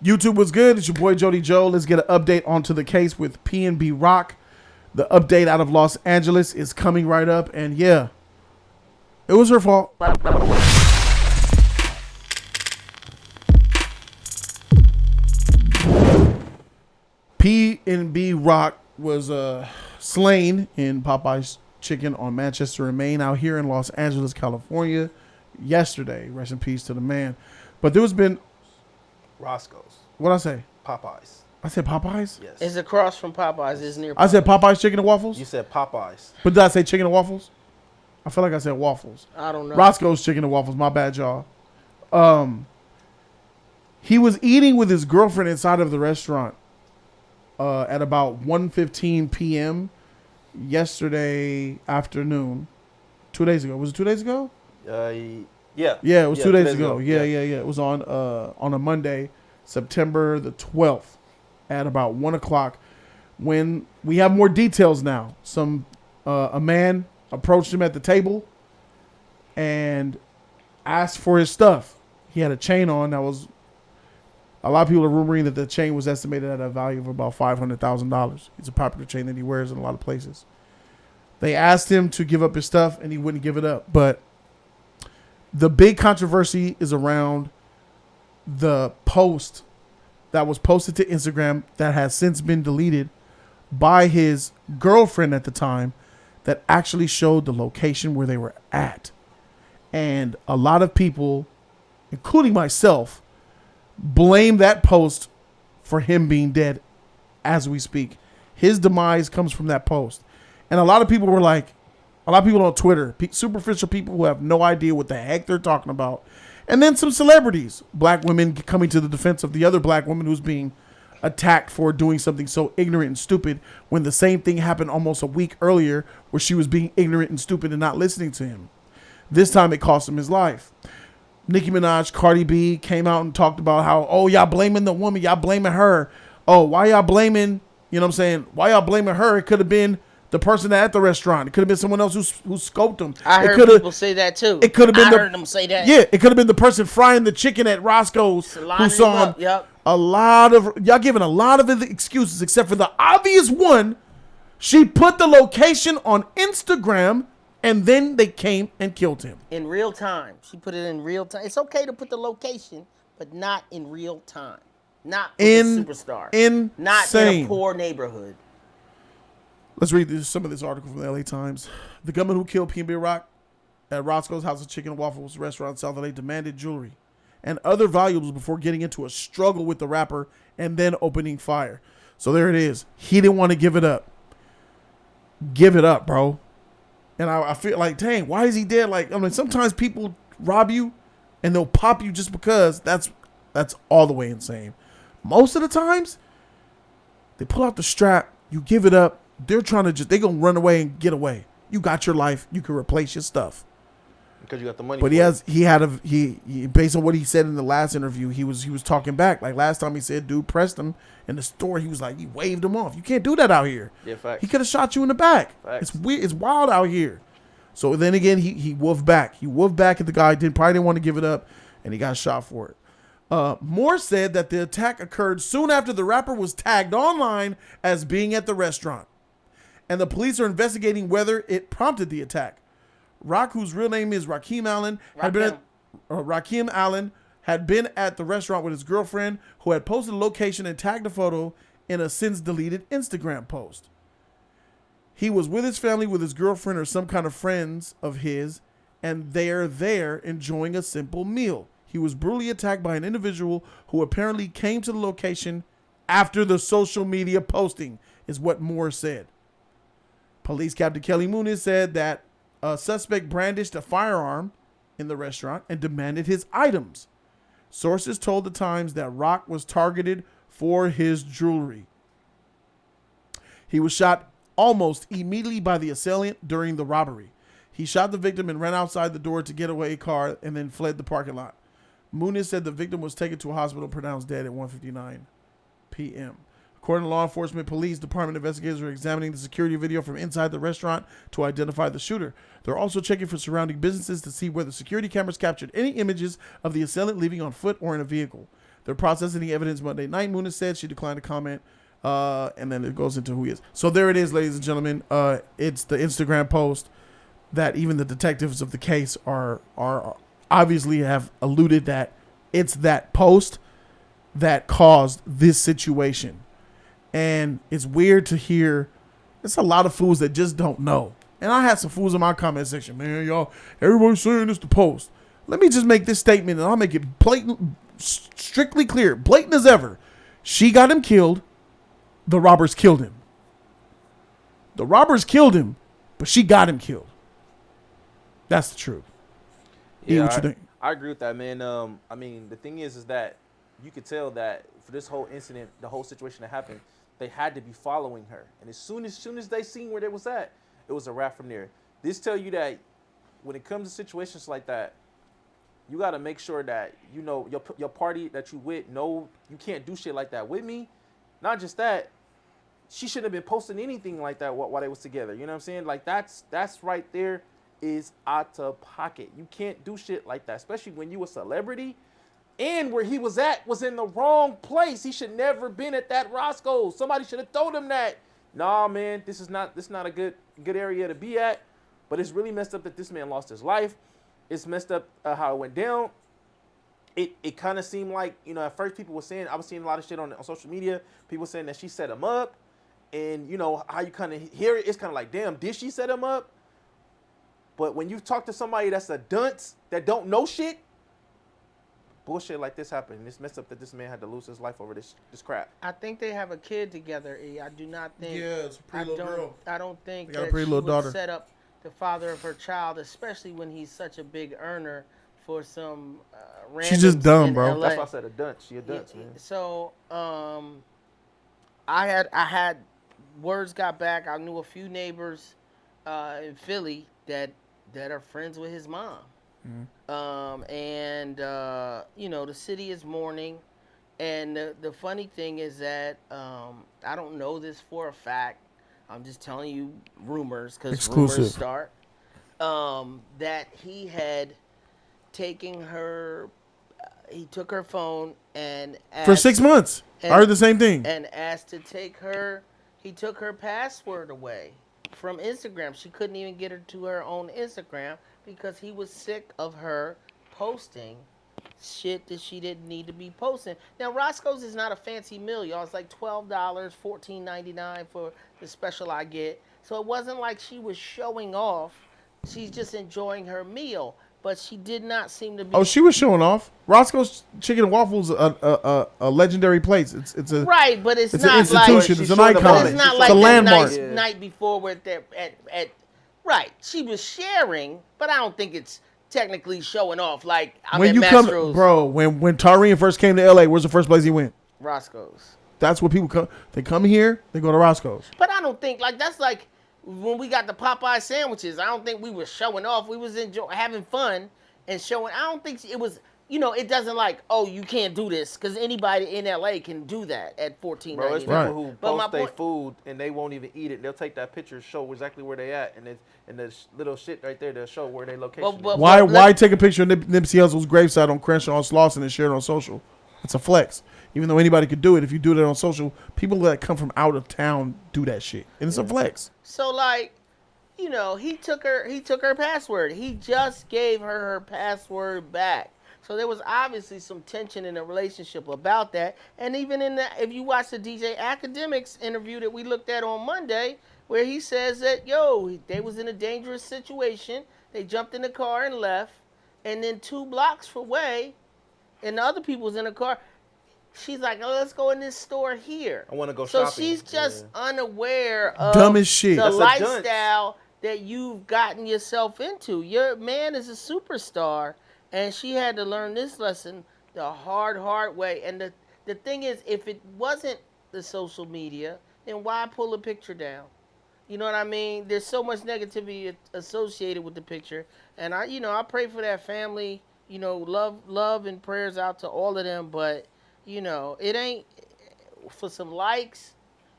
YouTube was good. It's your boy Jody Joe. Let's get an update onto the case with PnB Rock. The update out of Los Angeles is coming right up, and yeah, it was her fault. PnB Rock was slain in Popeye's Chicken on Manchester and Main out here in Los Angeles, California yesterday. Rest in peace to the man. But there's been Roscoe's. What'd I say? Popeyes. I said Popeyes? Yes. It's across from Popeyes. It's near Popeyes. I said Popeyes Chicken and Waffles? You said Popeyes. But did I say chicken and waffles? I feel like I said waffles. I don't know. Roscoe's Chicken and Waffles. My bad, y'all. He was eating with his girlfriend inside of the restaurant at about 1:15 p.m. yesterday afternoon. 2 days ago. Was it 2 days ago? Yeah. Yeah, it was 2 days ago. Yeah. It was on a Monday, September the 12th at about 1 o'clock when we have more details now. A man approached him at the table and asked for his stuff. He had a chain on that was, a lot of people are rumoring that the chain was estimated at a value of about $500,000. It's a popular chain that he wears in a lot of places. They asked him to give up his stuff and he wouldn't give it up. But the big controversy is around the post that was posted to Instagram that has since been deleted by his girlfriend at the time that actually showed the location where they were at. And a lot of people, including myself, blame that post for him being dead as we speak. His demise comes from that post. And a lot of people were like, a lot of people on Twitter, superficial people who have no idea what the heck they're talking about. And then some celebrities, black women coming to the defense of the other black woman who's being attacked for doing something so ignorant and stupid when the same thing happened almost a week earlier where she was being ignorant and stupid and not listening to him. This time it cost him his life. Nicki Minaj, Cardi B came out and talked about how, oh, y'all blaming the woman, y'all blaming her. Oh, why y'all blaming, you know what I'm saying? Why y'all blaming her? It could have been the person at the restaurant. It could have been someone else who scoped them. I heard people say that too. It could have been. I heard them say that. Yeah, it could have been the person frying the chicken at Roscoe's who saw him. Yep. A lot of y'all giving a lot of excuses, except for the obvious one. She put the location on Instagram, and then they came and killed him In real time. She put it in real time. It's okay to put the location, but not in real time. Not with a superstar. Not in a poor neighborhood. Let's read some of this article from the LA Times. The gunman who killed PnB Rock at Roscoe's House of Chicken and Waffles restaurant in South LA demanded jewelry and other valuables before getting into a struggle with the rapper and then opening fire. So there it is. He didn't want to give it up. Give it up, bro. And I feel like, dang, why is he dead? Like, I mean, sometimes people rob you and they'll pop you just because. That's all the way insane. Most of the times, they pull out the strap, you give it up. They're trying to they're going to run away and get away. You got your life. You can replace your stuff. Because you got the money. But he based on what he said in the last interview, he was talking back. Like last time he said, dude pressed him in the store. He was like, he waved him off. You can't do that out here. Yeah, facts. He could have shot you in the back. Facts. It's weird. It's wild out here. So then again, he woofed back. He woofed back at the guy. Probably didn't want to give it up, and he got shot for it. Moore said that the attack occurred soon after the rapper was tagged online as being at the restaurant, and the police are investigating whether it prompted the attack. Rock, whose real name is Rakim Allen, had been at the restaurant with his girlfriend, who had posted the location and tagged a photo in a since deleted Instagram post. He was with his family, with his girlfriend, or some kind of friends of his, and they're there enjoying a simple meal. He was brutally attacked by an individual who apparently came to the location after the social media posting, is what Moore said. Police Captain Kelly Muniz said that a suspect brandished a firearm in the restaurant and demanded his items. Sources told the Times that Rock was targeted for his jewelry. He was shot almost immediately by the assailant during the robbery. He shot the victim and ran outside the door to get away a car and then fled the parking lot. Muniz said the victim was taken to a hospital pronounced dead at 1:59 p.m. According to law enforcement, police department investigators are examining the security video from inside the restaurant to identify the shooter. They're also checking for surrounding businesses to see whether security cameras captured any images of the assailant leaving on foot or in a vehicle. They're processing the evidence Monday night. Muna said she declined to comment. And then it goes into who he is. So there it is, ladies and gentlemen. It's the Instagram post that even the detectives of the case are obviously have alluded that it's that post that caused this situation. And it's weird to hear. It's a lot of fools that just don't know. And I had some fools in my comment section, man, y'all, everybody's saying it's the post. Let me just make this statement and I'll make it blatant, strictly clear, blatant as ever. She got him killed. The robbers killed him. The robbers killed him, but she got him killed. That's the truth. Yeah, what you think? I agree with that, man. I mean, the thing is that you could tell that for this whole incident, the whole situation that happened, they had to be following her. And as soon as they seen where they was at, it was a wrap from there. This tell you that when it comes to situations like that, you got to make sure that, you know, your party that you with, no, you can't do shit like that with me. Not just that, she shouldn't have been posting anything like that while they was together. You know what I'm saying? Like, that's right there is out of pocket. You can't do shit like that, especially when you a celebrity. And where he was at was in the wrong place. He should never been at that Roscoe's. Somebody should have told him that. Nah, man, this is not a good area to be at. But it's really messed up that this man lost his life. It's messed up how it went down. It kind of seemed like, you know, at first people were saying, I was seeing a lot of shit on social media. People saying that she set him up. And, you know, how you kind of hear it, it's kind of like, damn, did she set him up? But when you talk to somebody that's a dunce, that don't know shit, bullshit like this happened. And it's messed up that this man had to lose his life over this crap. I think they have a kid together, E. I do not think. Yeah, it's a pretty little girl. I don't think They got a that pretty she little would daughter. set up the father of her child, especially when he's such a big earner for some She's just dumb, in bro. LA. That's why I said a dunce. She a dunce, man. So, I had words got back. I knew a few neighbors in Philly that are friends with his mom. You know, the city is mourning. And the funny thing is that I don't know this for a fact. I'm just telling you rumors because rumors start. That he had taken her, he took her phone and asked, for 6 months. I heard the same thing. And asked to take her, he took her password away from Instagram. She couldn't even get her to her own Instagram because he was sick of her posting shit that she didn't need to be posting. Now, Roscoe's is not a fancy meal, y'all. It's like $12, $14.99 for the special I get. So it wasn't like she was showing off. She's just enjoying her meal. But she did not seem to be. Oh, she was showing off. Roscoe's Chicken and Waffles a legendary place. It's a right, but it's not an institution. Like, it's an icon. But it's not like a landmark. Night before with at right. She was sharing, but I don't think it's technically showing off. Like I'm when at you Mastro's. bro, when Tarian first came to LA, where's the first place he went? Roscoe's. That's where people come. They come here. They go to Roscoe's. But I don't think that's like. When we got the Popeye sandwiches, I don't think we were showing off. We was having fun and showing. I don't think it was, you know, it doesn't like, oh, you can't do this because anybody in LA can do that at $14.99. Bro, it's people who But post their food and they won't even eat it. They'll take that picture, show exactly where they at, and the little shit right there, they'll show where their location is. Why take a picture of Nipsey Hussle's gravesite on Crenshaw and Slauson and share it on social? It's a flex. Even though anybody could do it, if you do it on social, people that come from out of town do that shit, and it's a flex. So like. You know, he took her password. He just gave her password back. So there was obviously some tension in the relationship about that. And even if you watch the DJ Academics interview that we looked at on Monday, where he says that, they was in a dangerous situation. They jumped in the car and left. And then 2 blocks away, and the other people was in the car. She's like, oh, let's go in this store here. I want to go shopping. So she's just unaware of dumb as shit. The lifestyle that you've gotten yourself into. Your man is a superstar, and she had to learn this lesson the hard way. And the thing is, if it wasn't the social media, then why pull a picture down? You know what I mean? There's so much negativity associated with the picture, and I pray for that family. You know, love and prayers out to all of them. But it ain't for some likes.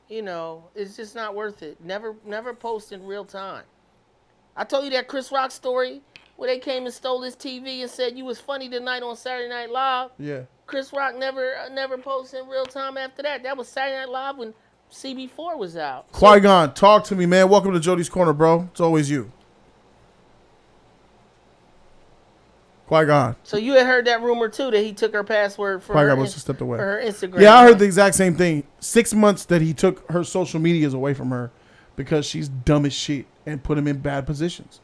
It's just not worth it. Never post in real time. I told you that Chris Rock story where they came and stole his TV and said you was funny tonight on Saturday Night Live. Yeah. Chris Rock never posted in real time after that. That was Saturday Night Live when CB4 was out. Qui-Gon, talk to me, man. Welcome to Jody's Corner, bro. It's always you. Qui-Gon. So you had heard that rumor too that he took her password for Qui-Gon her, must have stepped away. for her Instagram. Yeah, I heard the exact same thing. 6 months that he took her social medias away from her because she's dumb as shit and put him in bad positions.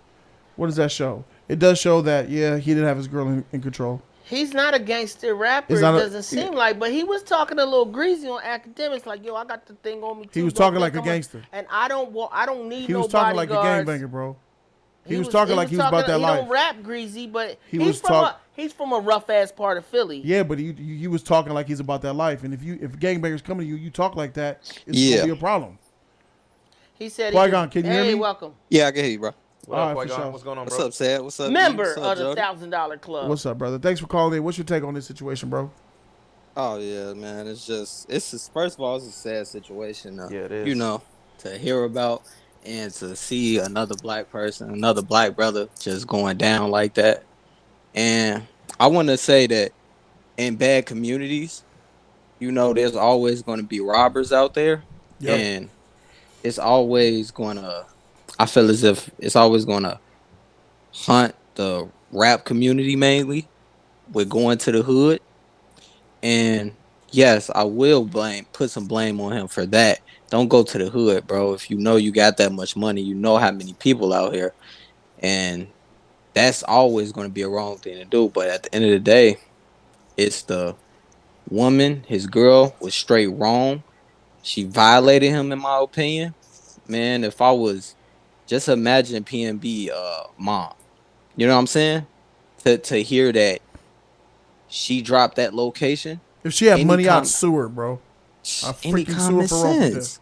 What does that show? It does show that, yeah, he didn't have his girl in control. He's not a gangster rapper, it doesn't seem like, but he was talking a little greasy on academics, like, yo, I got the thing on me too. He was talking like a gangster. And I don't need He no was talking like a bodyguards. gangbanger, bro. He was talking like he was about that he life. He don't rap greasy, but He's from a rough ass part of Philly. Yeah, but he was talking like he's about that life. And if gangbangers come to you, you talk like that, it's gonna be a problem. He said, Qui-Gon, can you hear me? Hey, welcome. Yeah, I can hear you, bro. What up, Qui-Gon? What's going on, bro? What's up, Sad? What's up? Member What's up, of the Jody? $1,000 Club. What's up, brother? Thanks for calling in. What's your take on this situation, bro? Oh yeah, man. It's just first of all, it's a sad situation. Yeah, it is. You know, to hear about and to see another black person, another black brother, just going down like that. And I want to say that in bad communities, you know, there's always going to be robbers out there, and it's always going to. I feel as if it's always going to hunt the rap community mainly with going to the hood. And yes, I will put some blame on him for that. Don't go to the hood, bro. If you know you got that much money, you know how many people out here. And that's always going to be a wrong thing to do. But at the end of the day, it's the woman, his girl was straight wrong. She violated him, in my opinion. Man, if I was, just imagine PnB mom. You know what I'm saying? To hear that she dropped that location. If she had money, I'd sue her, bro. Any common sense.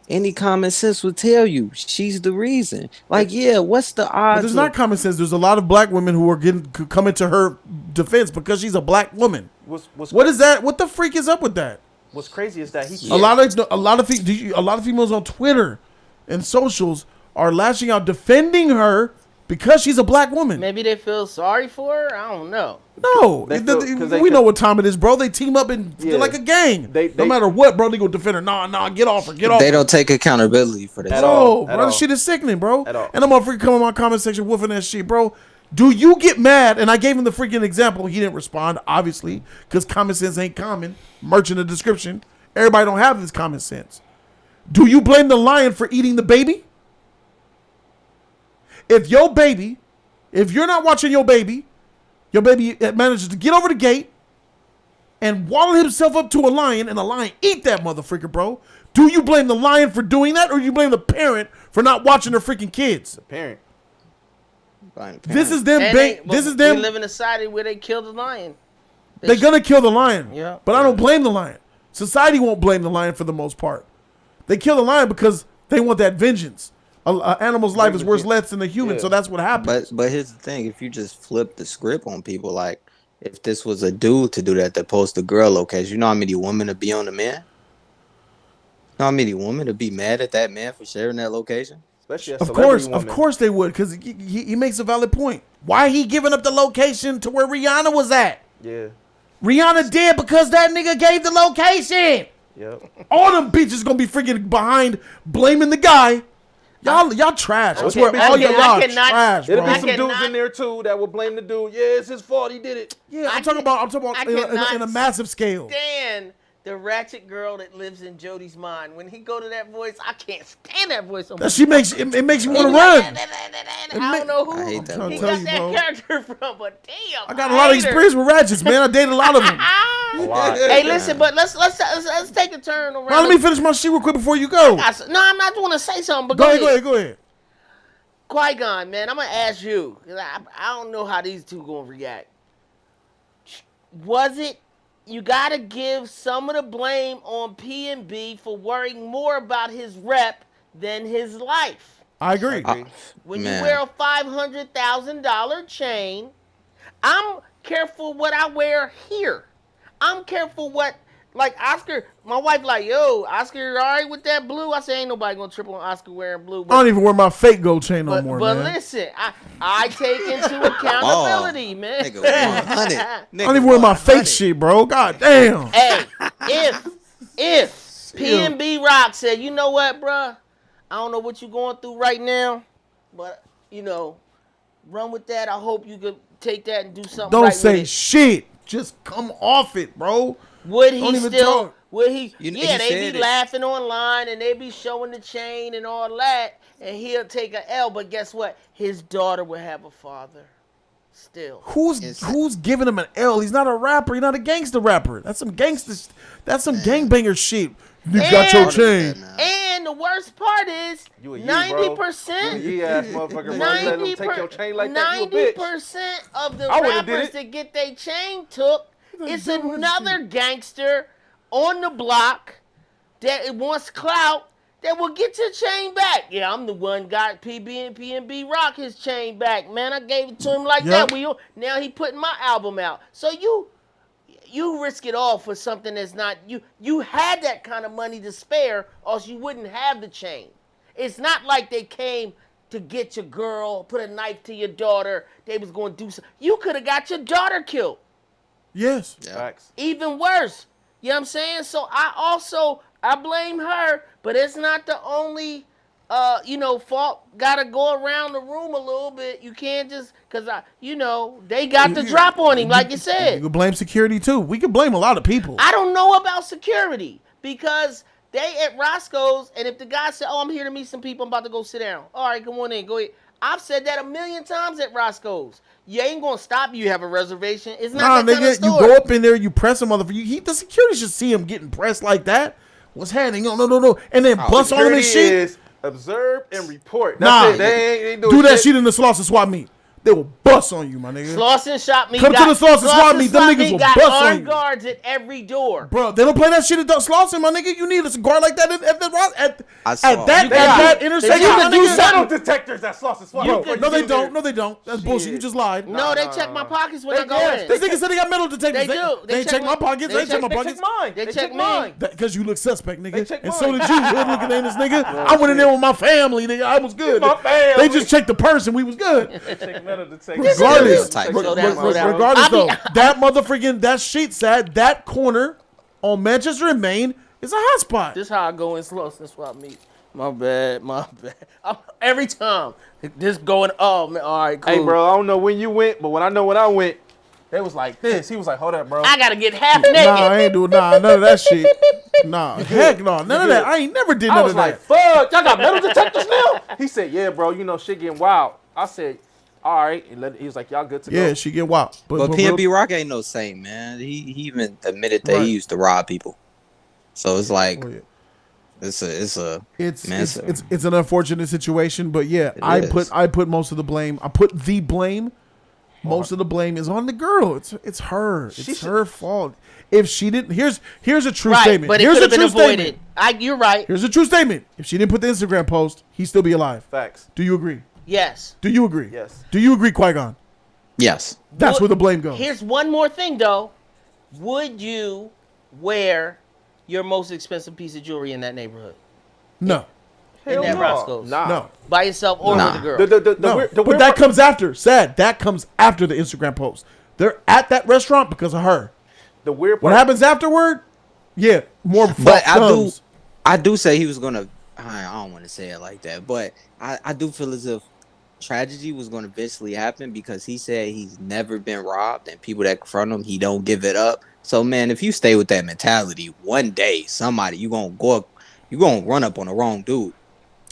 Any common sense would tell you she's the reason. Like, yeah, what's the odds? But there's not common sense. There's a lot of black women who are coming to her defense because she's a black woman. What is that? What the freak is up with that? What's crazy is that he a lot of females on Twitter and socials are lashing out defending her because she's a black woman. Maybe they feel sorry for her. I don't know. No, we know what time it is, bro. They team up and they're like a gang. No matter what, bro, they go defend her. Nah, get off her, get off her. They don't take accountability for that. Bro, that shit is sickening, bro. And I'm gonna freaking come in my comment section woofing that shit, bro. Do you get mad? And I gave him the freaking example. He didn't respond, obviously, because common sense ain't common. Merch in the description. Everybody don't have this common sense. Do you blame the lion for eating the baby? If you're not watching your baby manages to get over the gate and waddle himself up to a lion and the lion eat that motherfucker, bro. Do you blame the lion for doing that or do you blame the parent for not watching their freaking kids? The parent. This is them. We live in a society where they kill the lion. They're gonna kill the lion. Yeah. But I don't blame the lion. Society won't blame the lion for the most part. They kill the lion because they want that vengeance. An animal's life is worth less than a human, so that's what happens. But here's the thing: if you just flip the script on people, like if this was a dude to do that, to post a girl location, you know how many women would be on the man? You know how many women would be mad at that man for sharing that location? Especially of course they would, because he makes a valid point. Why he giving up the location to where Rihanna was at? Yeah. Rihanna did because that nigga gave the location. Yep. All them bitches gonna be freaking behind blaming the guy. Y'all trash. I swear, all y'all trash, bro. There'll be some dudes in there too that will blame the dude. Yeah, it's his fault. He did it. Yeah, I'm talking about in a massive scale. Stand the ratchet girl that lives in Jody's mind. When he go to that voice, I can't stand that voice. It makes you want to run. I don't know who he got that character from, but damn, I got a lot of experience with ratchets, man. I dated a lot of them. Hey, listen, but let's take a turn around. Now, let me finish my shit real quick before you go. No, I'm not going to say something. But go ahead. Qui-Gon, man, I'm gonna ask you. I don't know how these two gonna react. Was it? You gotta give some of the blame on PnB for worrying more about his rep than his life. I agree. When you wear a $500,000 chain, I'm careful what I wear here. I'm careful what Like Oscar, my wife like, yo, Oscar, all right with that blue? I say ain't nobody gonna trip on Oscar wearing blue. I don't even wear my fake gold chain no more, but man. listen, I take into accountability, man. Nigga, 100. I don't even wear my fake shit, bro. God damn. Hey, if PnB Rock said, you know what, bruh? I don't know what you're going through right now, but run with that. I hope you could take that and do something. Don't right say with it. shit. Just come off it, bro. Would Don't he even still? talk. Would he? He Yeah, they said be it. laughing online and they be showing the chain and all that, and he'll take a L. But guess what? His daughter will have a father. Still. Who's giving him an L? He's not a rapper. He's not a gangster rapper. That's some gangster. That's some gangbanger shit. You got your chain. And the worst part is 90%. You ass motherfucker, bro. Let them take your chain like that. You a bitch. 90% of the I would've did rappers it. that get their chain took, it's another gangster on the block that wants clout that will get your chain back. Yeah, I'm the one got PnB Rock his chain back, man. I gave it to him like that. Now he putting my album out. So you risk it all for something that's not you. You had that kind of money to spare, or else you wouldn't have the chain. It's not like they came to get your girl, put a knife to your daughter. They was going to do something. You could have got your daughter killed. Yes. Facts. Even worse. You know what I'm saying? So I blame her, but it's not the only fault. Gotta go around the room a little bit. You can't just cause they got the drop on him, like you said. You can blame security too. We can blame a lot of people. I don't know about security because they at Roscoe's, and if the guy said, "Oh, I'm here to meet some people, I'm about to go sit down." All right, come on in, go ahead. I've said that 1,000,000 times at Roscoe's. You ain't gonna stop you. Have a reservation. It's not that kind of store. You go up in there, you press a motherfucker. The security should see him getting pressed like that. What's happening? No. And then bust on him and shit. Is observe and report. That's it. They ain't doing do that shit in the Slauson swap meet. They will bust on you, my nigga. Slauson shop meet. Come to the Slauson swap meet. Them niggas will bust on you. Guards at every door. Bro, they don't play that shit at Slauson, my nigga. You need a guard like that at that intersection. You can do metal detectors at Slauson swap meet. No, they don't. That's bullshit. You just lied. No, they check my pockets when I go in. This nigga said they got metal detectors. They do. They check my pockets. They check my pockets. They check mine. Because you look suspect, nigga. And so did you. Good looking at this nigga. I went in there with my family, nigga. I was good. They just checked the purse and we was good. They check metal detectors. Regardless though, that motherfucking that shit said that corner on Manchester and Main is a hot spot. This how I go in Slauson swap meet. My bad. Every time, this going. Oh man, all right, cool. Hey, bro, I don't know when you went, but when I went, they was like this. He was like, hold up, bro. I gotta get half naked. Nah, I ain't doing none of that shit. Nah, heck no, none of that. I ain't never did none of that. I was like, fuck, y'all got metal detectors now? He said, yeah, bro, shit getting wild. I said, all right, and he was like, y'all good to go? Yeah, she get wild. But PnB Rock ain't no saint, man. He even admitted that he used to rob people. So it's like, it's an unfortunate situation. But yeah, I put most of the blame. I put the blame. Most of the blame is on the girl. It's her. It's her fault. If she didn't, here's a true statement. But it could have been avoided. You're right. Here's a true statement. If she didn't put the Instagram post, he'd still be alive. Facts. Do you agree? Yes. Do you agree? Yes. Do you agree, Qui-Gon? Yes. That's where the blame goes. Here's one more thing, though. Would you wear your most expensive piece of jewelry in that neighborhood? No. In that Roscoe's? No. By yourself or with the girl? But that comes after. That comes after the Instagram post. They're at that restaurant because of her. The weird part. What happens afterward? Yeah, more. But I do say he was gonna. I don't want to say it like that, but I do feel as if tragedy was going to eventually happen because he said he's never been robbed and people that confront him, he don't give it up. So man, if you stay with that mentality, one day somebody you gonna run up on the wrong dude.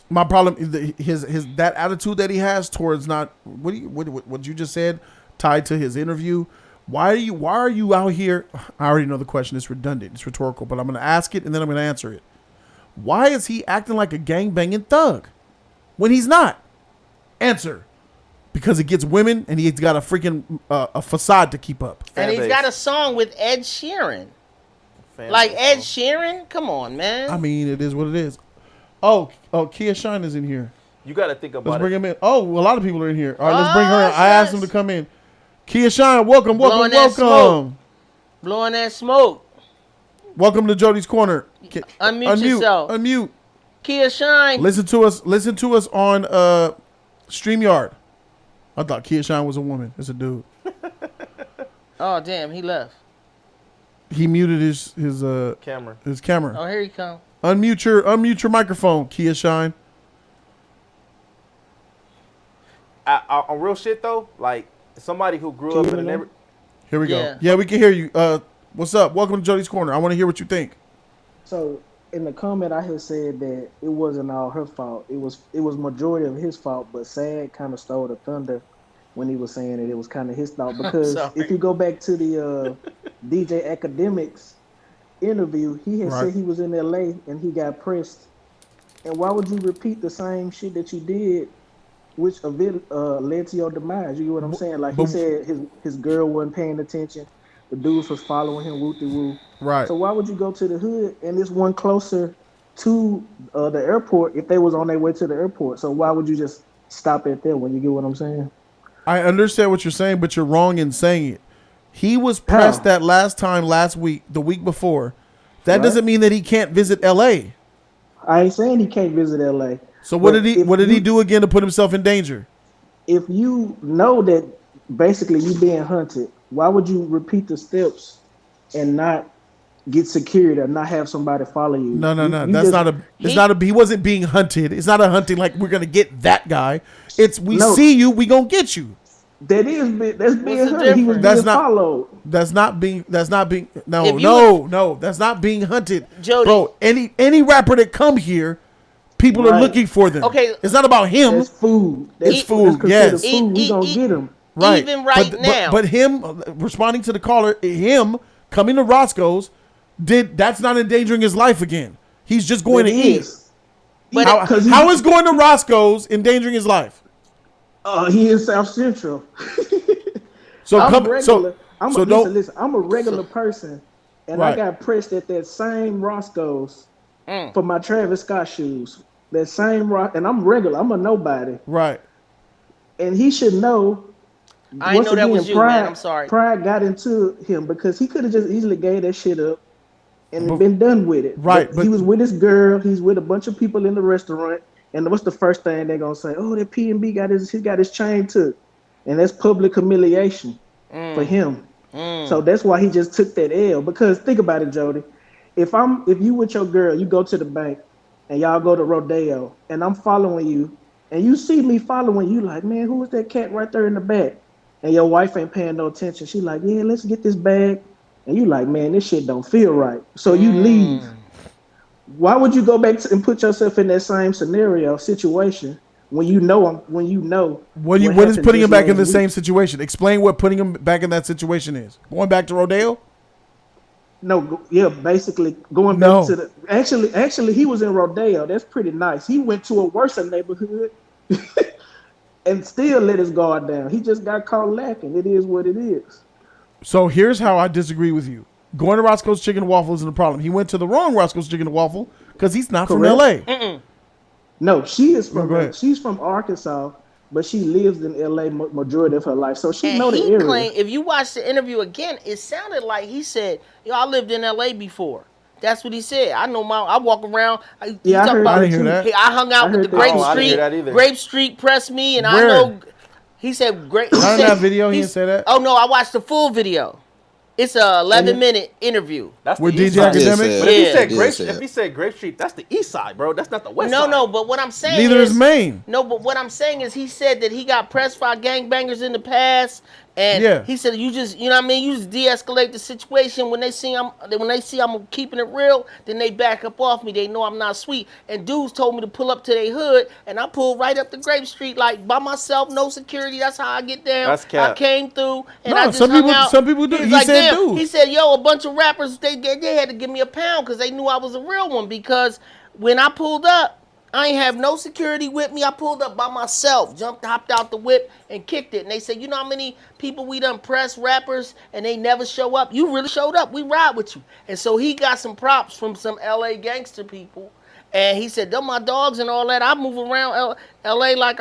My problem is his that attitude that he has towards not what you just said tied to his interview. Why are you out here? I already know the question. It's redundant. It's rhetorical, but I'm going to ask it and then I'm going to answer it. Why is he acting like a gang-banging thug when he's not? Answer. Because he gets women and he's got a freaking a facade to keep up. And he's got a song with Ed Sheeran. Like Ed Sheeran? Come on, man. I mean, it is what it is. Oh, Kia Shine is in here. You got to think about Let's bring him in. Oh, a lot of people are in here. All right, let's bring her in. I asked him to come in. Kia Shine, welcome. Blowing that smoke. Welcome to Jody's Corner. Unmute yourself. Unmute. Kia Shine. Listen to us on StreamYard. I thought Kia Shine was a woman. It's a dude. Oh damn, he left. He muted his Camera. His camera. Oh, here he come. Unmute your microphone, Kia Shine. On real shit though, like somebody who grew up in a neighborhood. Here we go. Yeah, we can hear you. What's up? Welcome to Jody's Corner. I want to hear what you think. So in the comment, I had said that it wasn't all her fault. It was majority of his fault, but Sad kind of stole the thunder when he was saying that it was kind of his fault. Because if you go back to the DJ Academics interview, he had said he was in LA and he got pressed. And why would you repeat the same shit that you did, which led to your demise? You get what I'm saying? Like he said, his girl wasn't paying attention. The dudes was following him, woo-de-woo. Right. So why would you go to the hood and this one closer to the airport if they was on their way to the airport? So why would you just stop it there when you get what I'm saying? I understand what you're saying, but you're wrong in saying it. He was pressed that last week, the week before. That doesn't mean that he can't visit LA. I ain't saying he can't visit LA. So what did he do again to put himself in danger? If you know that basically you being hunted, why would you repeat the steps and not get security or not have somebody follow you? No. He wasn't being hunted. It's not a hunting like we're gonna get that guy. It's see you, we gonna get you. That's being hunted. He was being followed. That's not being that's not being hunted. Jody. Bro, any rapper that come here, people are looking for them. Okay. It's not about him. That's food. It's food. Yes. We gonna get him. Right. Even now. But him responding to the caller, him coming to Roscoe's, that's not endangering his life again. He's just going to eat. But how is going to Roscoe's endangering his life? He is South Central. So I'm a regular person, and I got pressed at that same Roscoe's for my Travis Scott shoes. That same and I'm regular. I'm a nobody. Right. And he should know. I know that was you, man. I'm sorry. Pride got into him because he could have just easily gave that shit up and been done with it. Right. But he was with his girl. He's with a bunch of people in the restaurant. And what's the first thing they're gonna say? Oh, that PnB got his chain took, and that's public humiliation for him. So that's why he just took that L. Because think about it, Jody. If you with your girl, you go to the bank, and y'all go to Rodeo, and I'm following you, and you see me following you, like, man, who is that cat right there in the back? And your wife ain't paying no attention. She like, yeah, let's get this bag. And you like, man, this shit don't feel right. So you leave. Why would you go back and put yourself in that same situation when you know what is putting him back in the same situation? Explain what putting him back in that situation is. Going back to Rodeo? No, yeah, basically going back to the actually he was in Rodeo. That's pretty nice. He went to a worse neighborhood and still let his guard down. He just got caught lacking. It is what it is. So here's how I disagree with you. Going to Roscoe's Chicken and Waffle isn't a problem. He went to the wrong Roscoe's Chicken and Waffle because he's not from LA. No, she is from she's from Arkansas, but she lives in LA majority of her life. So she know the area. If you watch the interview again, it sounded like he said, "Yo, I lived in LA before." That's what he said. I know I walk around. I didn't hear that. I hung out with the Grape Street. Grape Street pressed me, and Where? I know. He said, "Great." Not in that video. He didn't say that. Oh no, I watched the full video. It's a 11-minute interview. That's with the DJ Academic. But if he said Grape Street, that's the east side, bro. That's not the west side. No. But what I'm saying neither is Maine. No, but what I'm saying is he said that he got pressed by gangbangers in the past, and he said you just you just de-escalate the situation when they see I'm keeping it real, then they back up off me. They know I'm not sweet. And dudes told me to pull up to their hood, and I pulled right up the Grape Street like by myself, no security. That's how I get down. That's cap. I came through, and I just hung out. Some people do. He said, yo, a bunch of rappers they had to give me a pound because they knew I was a real one. Because when I pulled up, I ain't have no security with me. I pulled up by myself, hopped out the whip, and kicked it. And they said, you know how many people we done press rappers and they never show up? You really showed up. We ride with you. And so he got some props from some LA gangster people. And he said, they're my dogs and all that. I move around LA like.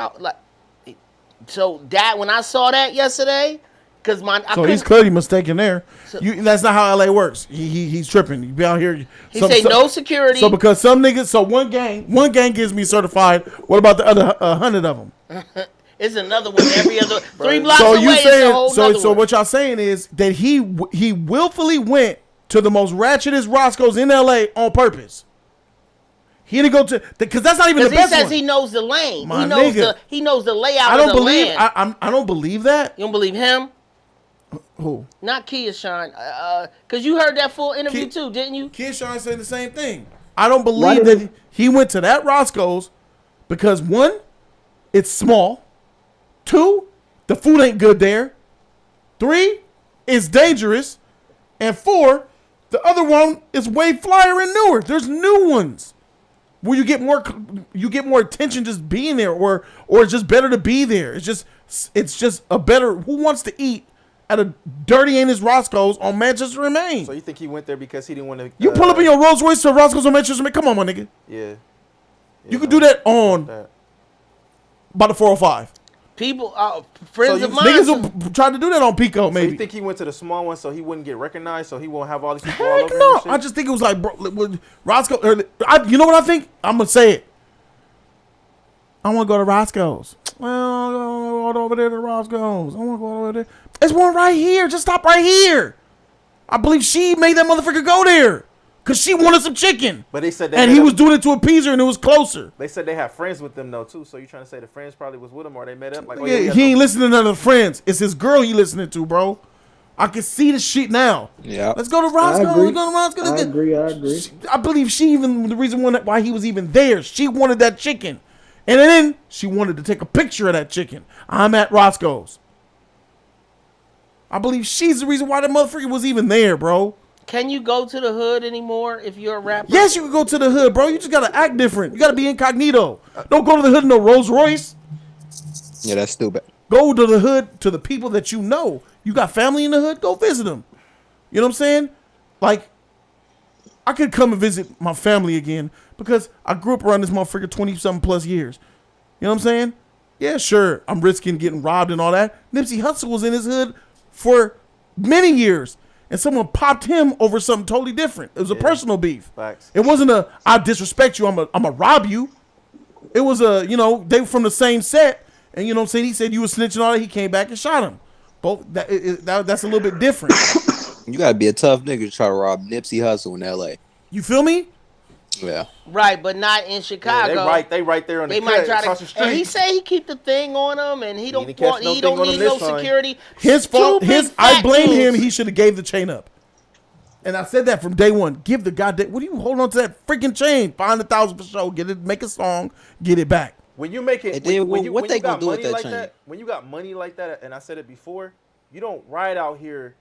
So that when I saw that yesterday, Because So he's clearly mistaken there. That's not how LA works. He's tripping. You be out here. He say no security. So because some niggas, one gang gives me certified. What about the other 100 of them? It's another one every other 3 blocks so away. You saying So what y'all saying is that he willfully went to the most ratchetest Roscoe's in LA on purpose. He didn't go to because that's not even the best one. He says he knows the lane. He knows the layout. I don't believe that. You don't believe him? Who? Not Keyshawn. Because you heard that full interview too, didn't you? Keyshawn said the same thing. I don't believe that he went to that Roscoe's because 1, it's small. 2, the food ain't good there. 3, it's dangerous. And 4, the other one is way flyer and newer. There's new ones where you get more attention just being there, or it's just better to be there. It's just a better. Who wants to eat at a dirty Anus Roscoe's on Manchester and Main? So you think he went there because he didn't want to? You pull up in your Rolls Royce to Roscoe's on Manchester and Main. Come on, my nigga. Yeah. You could do that on by the 405. People, friends of mine. Niggas will try to do that on Pico, maybe. So you think he went to the small one so he wouldn't get recognized, so he won't have all these people all Heck over no. him and shit? I just think it was like, bro, Roscoe. You know what I think? I'm going to say it. I want to go to Roscoe's. Well, I want to go over there to Roscoe's. I want to go over there. There's one right here. Just stop right here. I believe she made that motherfucker go there. Because she wanted some chicken. But they said he was doing it to appease her and it was closer. They said they have friends with them though too. So you trying to say the friends probably was with him or they met up? Like, he ain't listening to the friends. It's his girl he listening to, bro. I can see the shit now. Yeah. Let's go to Roscoe. Let's go to Roscoe. I agree. I believe she even the reason why he was even there. She wanted that chicken, and then she wanted to take a picture of that chicken. I'm at Roscoe's. I believe she's the reason why that motherfucker was even there, bro. Can you go to the hood anymore if you're a rapper? Yes, you can go to the hood, bro. You just gotta act different. You gotta be incognito. Don't go to the hood in no Rolls Royce. Yeah, that's stupid. Go to the hood to the people that you know. You got family in the hood, go visit them. You know what I'm saying? Like, I could come and visit my family again because I grew up around this motherfucker 20-something plus years. You know what I'm saying? Yeah, sure, I'm risking getting robbed and all that. Nipsey Hussle was in his hood for many years. And someone popped him over something totally different. It was a personal beef. Facts. It wasn't I disrespect you, I'm a rob you. It was they were from the same set. And you know what I'm saying? He said you were snitching on it. He came back and shot him. Both that's a little bit different. You gotta be a tough nigga to try to rob Nipsey Hussle in LA. You feel me? Yeah. Right, but not in Chicago. Yeah, they right there on the cut across the street. And he say he keep the thing on him, and he don't need no security. His fault. I blame him. He should have gave the chain up. And I said that from day one. Give the goddamn. What are you holding on to that freaking chain? Find 1,000 for sure. Get it. Make a song. Get it back. When you make it, when you got money like that, when you got money like that, and I said it before, you don't ride out here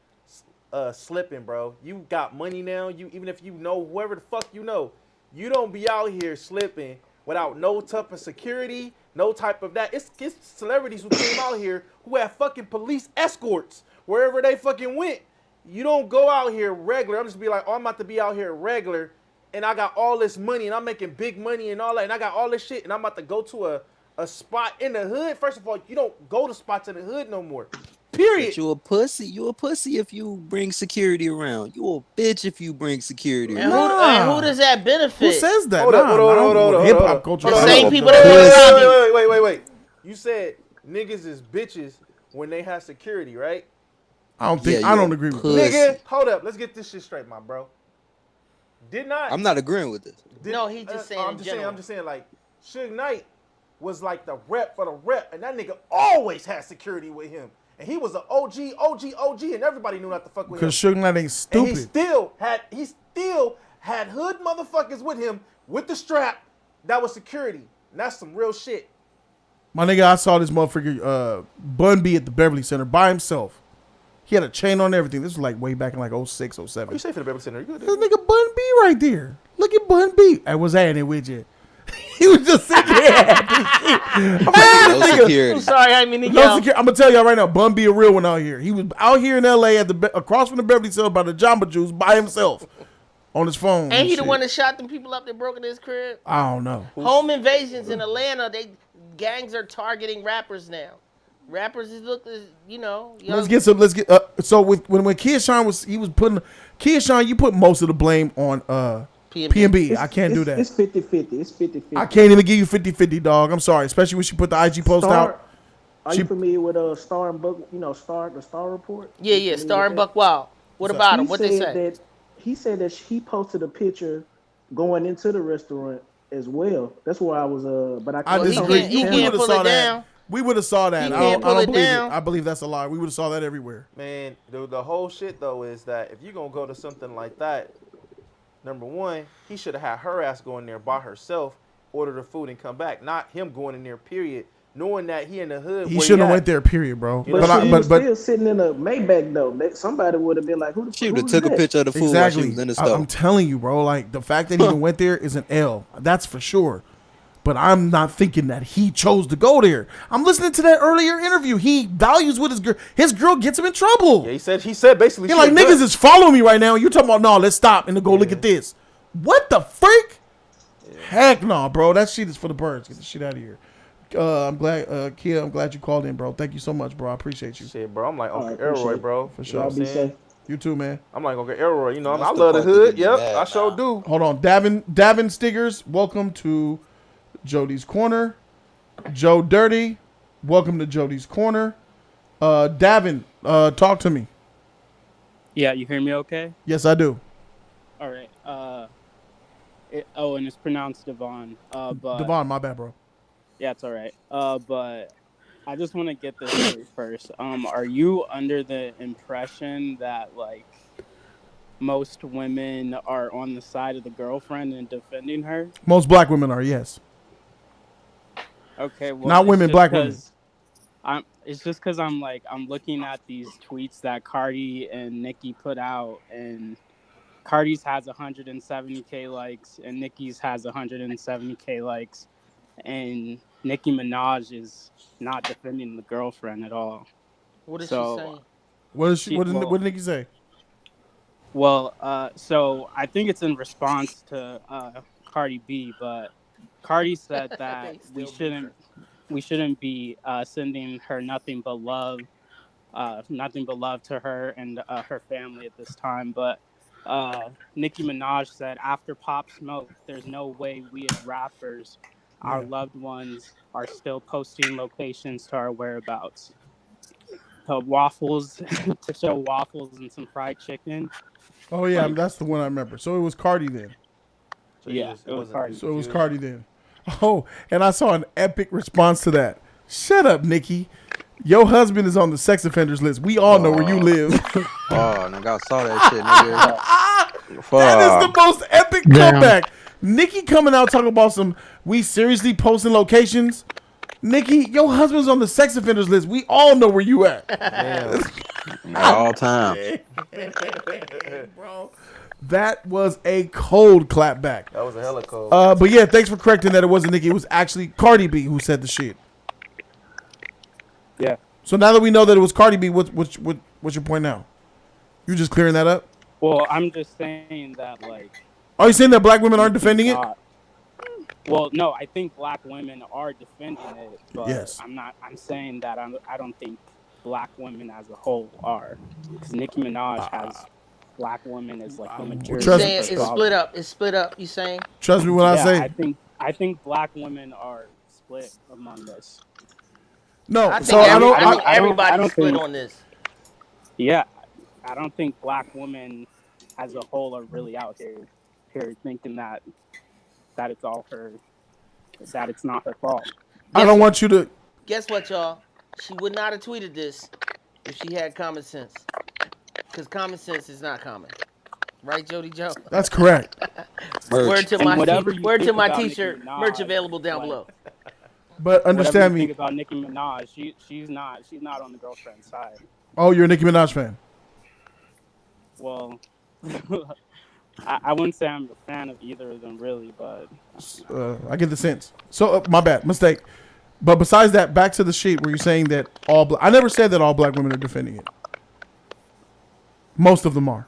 slipping, bro. You got money now. You even if you know whoever the fuck you know. You don't be out here slipping without no type of security, no type of that. It's celebrities who came out here who have fucking police escorts wherever they fucking went. You don't go out here regular. I'm just be like, oh, I'm about to be out here regular, and I got all this money, and I'm making big money and all that, and I got all this shit, and I'm about to go to a spot in the hood. First of all, you don't go to spots in the hood no more. Period. But you a pussy. You a pussy if you bring security around. You a bitch if you bring security around. And who does that benefit? Who says that? Hold on. Hip hop culture. The same people that Wait. You said niggas is bitches when they have security, right? I don't agree with that. Nigga, hold up. Let's get this shit straight, my bro. I'm not agreeing with this. No, he's just saying I'm just saying, like, Suge Knight was like the rep for the rep, and that nigga always had security with him. And he was an OG, and everybody knew not to fuck with him. Because Suge Knight ain't stupid. And he still had hood motherfuckers with him with the strap that was security. And that's some real shit. My nigga, I saw this motherfucker Bun B at the Beverly Center by himself. He had a chain on everything. This was like way back in like 06, 07. What you say for the Beverly Center? You good? This nigga Bun B right there. Look at Bun B. I was at it with you. He was just sitting there. No security. I'm sorry, I mean to yell. I'm gonna tell y'all right now, Bun B a real one out here. He was out here in LA across from the Beverly Center by the Jamba Juice by himself on his phone. Ain't he the one that shot them people up that broke in his crib? I don't know. Home invasions in Atlanta, gangs are targeting rappers now. Rappers is look, you know. Let's get some. Let's get. So when Keyshawn was putting Keyshawn, you put most of the blame on PnB. I can't do that. It's 50-50. It's 50-50. I can't even give you 50-50, dog. I'm sorry, especially when she put the IG post out. Are you familiar with Star and Buck? You know, the Star Report. Yeah, Star and Buck Wild. What about him? What they say? He said that he posted a picture going into the restaurant as well. That's where I was. But I disagree. He can't pull it down. We would have saw that. He I can't don't pull it believe down. it. I believe that's a lie. We would have saw that everywhere. Man, the whole shit though is that if you're gonna go to something like that, number one, he should have had her ass go in there by herself, order the food and come back, not him going in there. Period. Knowing that he in the hood. He shouldn't have went there. Period, bro. But he was still sitting in a Maybach though. Somebody would have been like, "Who the She would have took a picture of the food while she was in the store. I'm telling you, bro. Like the fact that he even went there is an L. That's for sure. But I'm not thinking that he chose to go there. I'm listening to that earlier interview. He values with his girl. His girl gets him in trouble. Yeah, he said basically. He's like, niggas is following me right now. And you're talking about, no, let's stop and go look at this. What the freak? Yeah. Heck no, bro. That shit is for the birds. Get the shit out of here. I'm glad, Kia, I'm glad you called in, bro. Thank you so much, bro. I appreciate you. Shit, bro. I'm like Uncle Elroy, bro. For sure. Y'all be safe. You too, man. I'm like Uncle Elroy. You know, I love the hood. Yep, I sure do. Hold on. Davin Stiggers, welcome to Jody's Corner. Joe Dirty, welcome to Jody's Corner. Davin, talk to me. Yeah, you hear me okay? Yes, I do. All right. And it's pronounced Devon. But Devon, my bad, bro. Yeah, it's all right. But I just want to get this straight first. Are you under the impression that, like, most women are on the side of the girlfriend and defending her? Most black women are, yes. Okay, well, not women, black women. It's just because I'm looking at these tweets that Cardi and Nicki put out, and Cardi's has 170K likes, and Nicki's has 170K likes, and Nicki Minaj is not defending the girlfriend at all. What is she saying? What did Nicki say? Well, so I think it's in response to Cardi B, but Cardi said that we shouldn't be sending her nothing but love to her and her family at this time. But Nicki Minaj said, after Pop Smoke, there's no way we as rappers, our loved ones, are still posting locations to our whereabouts. Waffles to show waffles and some fried chicken. Oh yeah, that's the one I remember. So it was Cardi then. So yeah, it was Cardi. So it was Cardi then. Oh, and I saw an epic response to that. Shut up, Nicki. Your husband is on the sex offenders list. We all know where you live. Nigga, I saw that shit, nigga. That is the most epic comeback. Nicki coming out talking about we seriously posting locations. Nicki, your husband's on the sex offenders list. We all know where you at. All time. Bro. That was a cold clapback. That was a hella cold. But yeah, thanks for correcting that. It wasn't Nicki. It was actually Cardi B who said the shit. Yeah. So now that we know that it was Cardi B, what's your point now? You just clearing that up? Well, I'm just saying that, like. Are you saying that black women aren't defending it? Well, no, I think black women are defending it, but yes. I'm saying that I don't think black women as a whole are, because Nicki Minaj has black women as like the majority. It's split up. It's split up. You saying? Trust me when I say. I think black women are split among this. No, I think everybody's split on this. Yeah, I don't think black women as a whole are really out here thinking that it's all her, that it's not her fault. I don't want you to. Guess what, y'all? She would not have tweeted this if she had common sense. Because common sense is not common. Right, Jody Joe? That's correct. Word to my t-shirt. Merch available down below. But understand me. Think about Nicki Minaj. She's not on the girlfriend's side. Oh, you're a Nicki Minaj fan? Well, I wouldn't say I'm a fan of either of them, really, but I get the sense. So my bad, mistake. But besides that, back to the sheet where you're saying that I never said that all black women are defending it. Most of them are.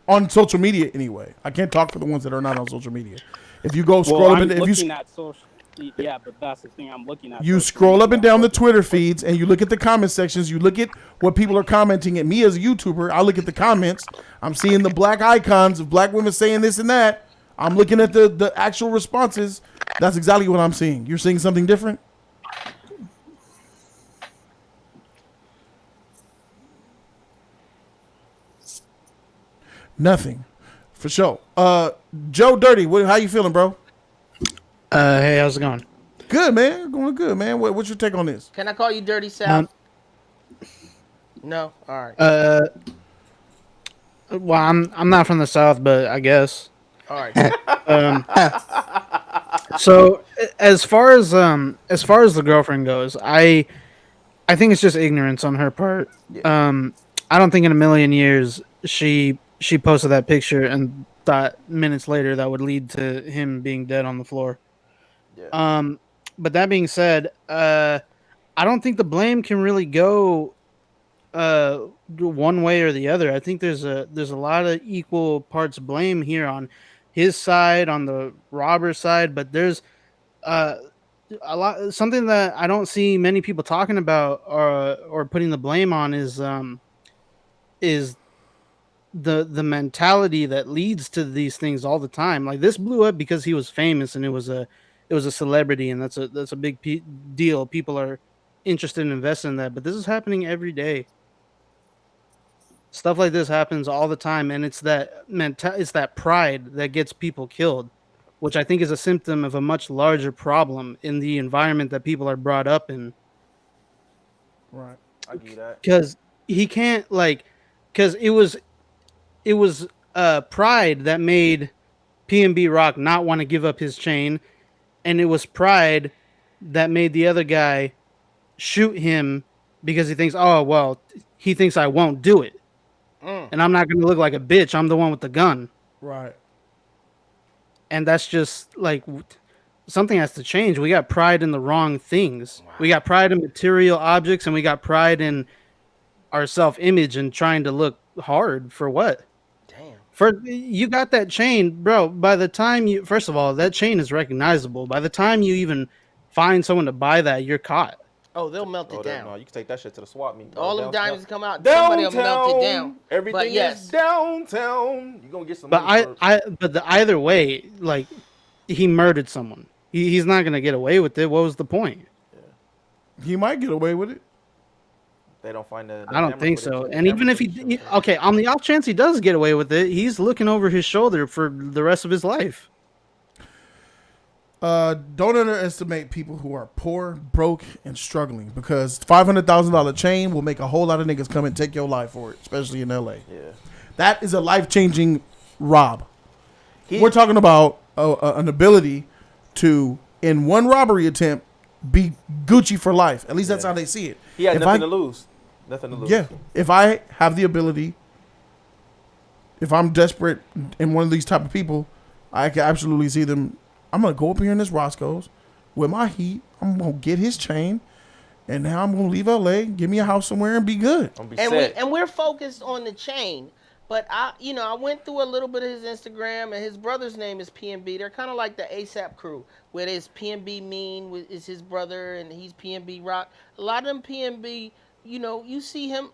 On social media, anyway. I can't talk for the ones that are not on social media. If you go scroll up, Yeah, but that's the thing. I'm looking at You social scroll up media. and down the Twitter feeds, and you look at the comment sections. You look at what people are commenting. At me as a YouTuber, I look at the comments. I'm seeing the black icons of black women saying this and that. I'm looking at the actual responses. That's exactly what I'm seeing. You're seeing something different? Nothing. For sure. Joe Dirty, how you feeling, bro? Hey, how's it going? Good, man. Going good, man. What's your take on this? Can I call you Dirty South? Um, No. All right. well, I'm not from the South, but I guess. All right. So as far as the girlfriend goes, I think it's just ignorance on her part. I don't think in a million years she posted that picture and thought minutes later that would lead to him being dead on the floor. Yeah. But that being said, I don't think the blame can really go one way or the other. I think there's a lot of equal parts blame here on his side, on the robber side, but there's uh a lot something that I don't see many people talking about or putting the blame on is the mentality that leads to these things all the time. Like this blew up because he was famous and it was a celebrity, and that's a big deal. People are interested in investing in that, but this is happening every day. Stuff like this happens all the time, and it's it's that pride that gets people killed, which I think is a symptom of a much larger problem in the environment that people are brought up in. Right. I give you that. Because he can't because it was pride that made PnB Rock not want to give up his chain, and it was pride that made the other guy shoot him because he thinks, oh well, he thinks I won't do it. And I'm not going to look like a bitch. I'm the one with the gun. Right. And that's just like something has to change. We got pride in the wrong things. Wow. We got pride in material objects, and we got pride in our self-image and trying to look hard for what? Damn. You got that chain, bro. By the time first of all, that chain is recognizable. By the time you even find someone to buy that, you're caught. Oh, they'll melt it down. No, you can take that shit to the swap meet. All them diamonds come out. Downtown, somebody will melt it down. Everything is downtown. You gonna get some. But either way, like he murdered someone. He's not gonna get away with it. What was the point? Yeah. He might get away with it. They don't find the I don't think so. And even if okay, on the off chance he does get away with it, he's looking over his shoulder for the rest of his life. Don't underestimate people who are poor, broke, and struggling, because $500,000 chain will make a whole lot of niggas come and take your life for it, especially in LA. Yeah, that is a life-changing rob. We're talking about an ability to, in one robbery attempt, be Gucci for life. At least that's how they see it. He had nothing to lose. Nothing to lose. Yeah, if I have the ability, if I'm desperate and one of these type of people, I can absolutely see them. I'm going to go up here in this Roscoe's with my heat. I'm going to get his chain. And now I'm going to leave LA, give me a house somewhere, and be good. And we're focused on the chain. But I went through a little bit of his Instagram, and his brother's name is PnB. They're kind of like the ASAP crew, where there's PnB Mean is his brother, and he's PnB Rock. A lot of them PnB, you see him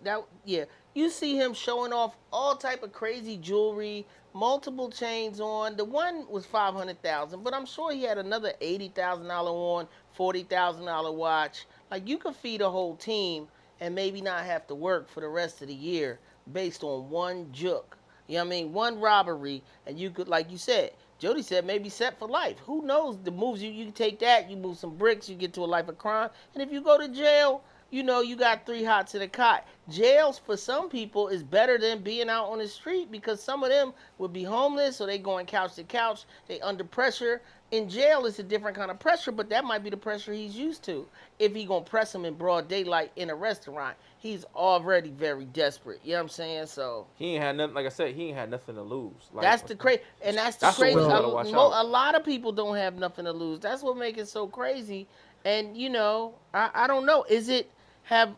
you see him showing off all type of crazy jewelry, multiple chains on. The one was $500,000, but I'm sure he had another $80,000 on, $40,000 watch. Like, you could feed a whole team and maybe not have to work for the rest of the year based on one juke. You know what I mean? One robbery, and you could, like you said, Jody said, maybe set for life. Who knows the moves? You take that, you move some bricks, you get to a life of crime. And if you go to jail, you got 3 hots in a cot. Jails for some people is better than being out on the street, because some of them would be homeless, or they going couch to couch. They under pressure. In jail, it's a different kind of pressure, but that might be the pressure he's used to. If he gonna press him in broad daylight in a restaurant, he's already very desperate. You know what I'm saying? So he ain't had nothing. Like I said, he ain't had nothing to lose. Like, that's the crazy, and that's the crazy. A lot of people don't have nothing to lose. That's what makes it so crazy. And I don't know. Is it has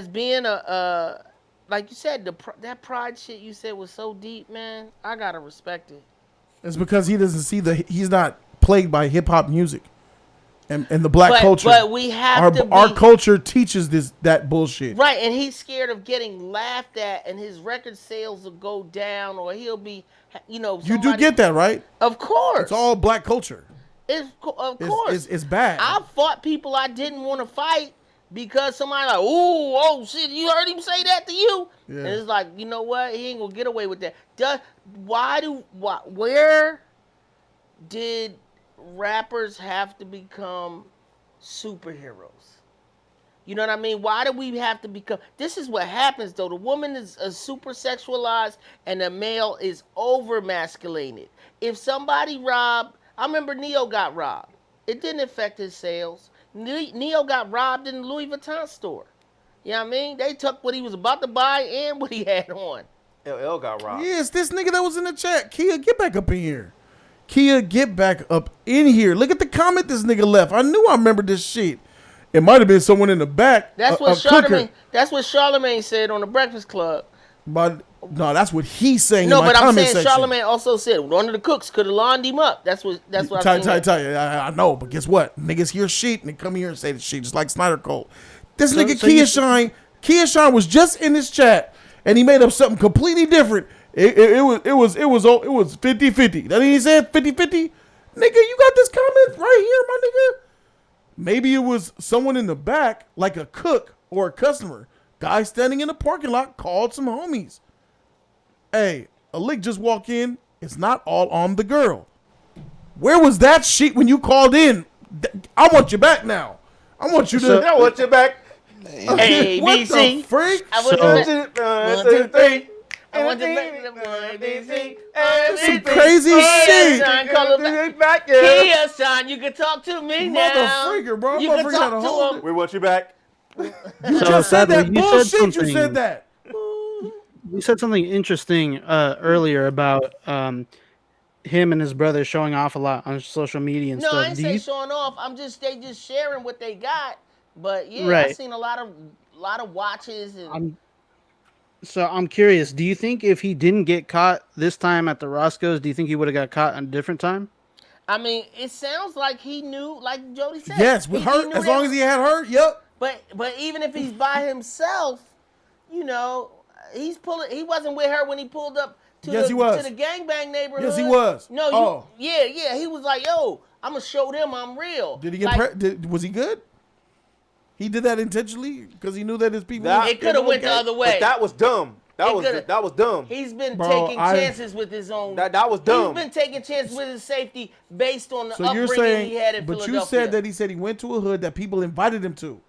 being a like you said, that pride shit you said was so deep, man. I gotta respect it. It's because he doesn't see he's not plagued by hip hop music and the black culture. But we have our culture teaches that bullshit. Right, and he's scared of getting laughed at, and his record sales will go down, or he'll be, You do get that, right? Of course. It's all black culture. Of course. It's bad. I fought people I didn't want to fight because somebody like, oh shit, you heard him say that to you? Yeah. And it's like, you know what? He ain't gonna get away with that. Where did rappers have to become superheroes? You know what I mean? Why do we have to become? This is what happens though. The woman is super sexualized and the male is over masculated. If somebody robbed, I remember Neo got robbed. It didn't affect his sales. Neo got robbed in the Louis Vuitton store. You know what I mean? They took what he was about to buy and what he had on. LL got robbed. Yes, this nigga that was in the chat. Kia, get back up in here. Kia, get back up in here. Look at the comment this nigga left. I knew I remembered this shit. It might have been someone in the back. That's what Charlamagne. That's what Charlamagne said on the Breakfast Club. But no, that's what he's saying. No, in my but I'm comment saying section. Charlamagne also said one of the cooks could have lined him up. That's what I know, but guess what? Niggas hear shit and they come here and say the shit just like Snyder Cole. This nigga Kia Shine was just in this chat and he made up something completely different. It was 50-50. That he said 50-50. Nigga, you got this comment right here, my nigga. Maybe it was someone in the back, like a cook or a customer. Guy standing in the parking lot called some homies. Hey, a lick just walked in. It's not all on the girl. Where was that shit when you called in? I want you back now. I want you to. I want you back. A, what B, C. the freak? I want you back. 1, 2, 3. I want you back. B, C. Some crazy shit. Kia Shine, you can talk to me now. Motherfreaker, bro. You can talk to him. We want you back. You just said that bullshit. You said that. You said something interesting earlier about him and his brother showing off a lot on social media and stuff. No, I ain't say showing off. They just sharing what they got. But yeah, right. I've seen a lot of watches and. I'm curious. Do you think if he didn't get caught this time at the Roscoe's, do you think he would have got caught at a different time? I mean, it sounds like he knew, like Jody said. Yes, with her, as long as he had her, yep. But even if he's by himself, he wasn't with her when he pulled up to the gangbang neighborhood. Yes, he was. No, yeah. He was like, yo, I'm gonna show them I'm real. Did he get was he good? He did that intentionally because he knew that his people. It could have went the other way. But that was dumb. That was dumb. He's been taking chances with his own. That was dumb. He's been taking chances with his safety based on the upbringing he had in Philadelphia. But you said that he said he went to a hood that people invited him to,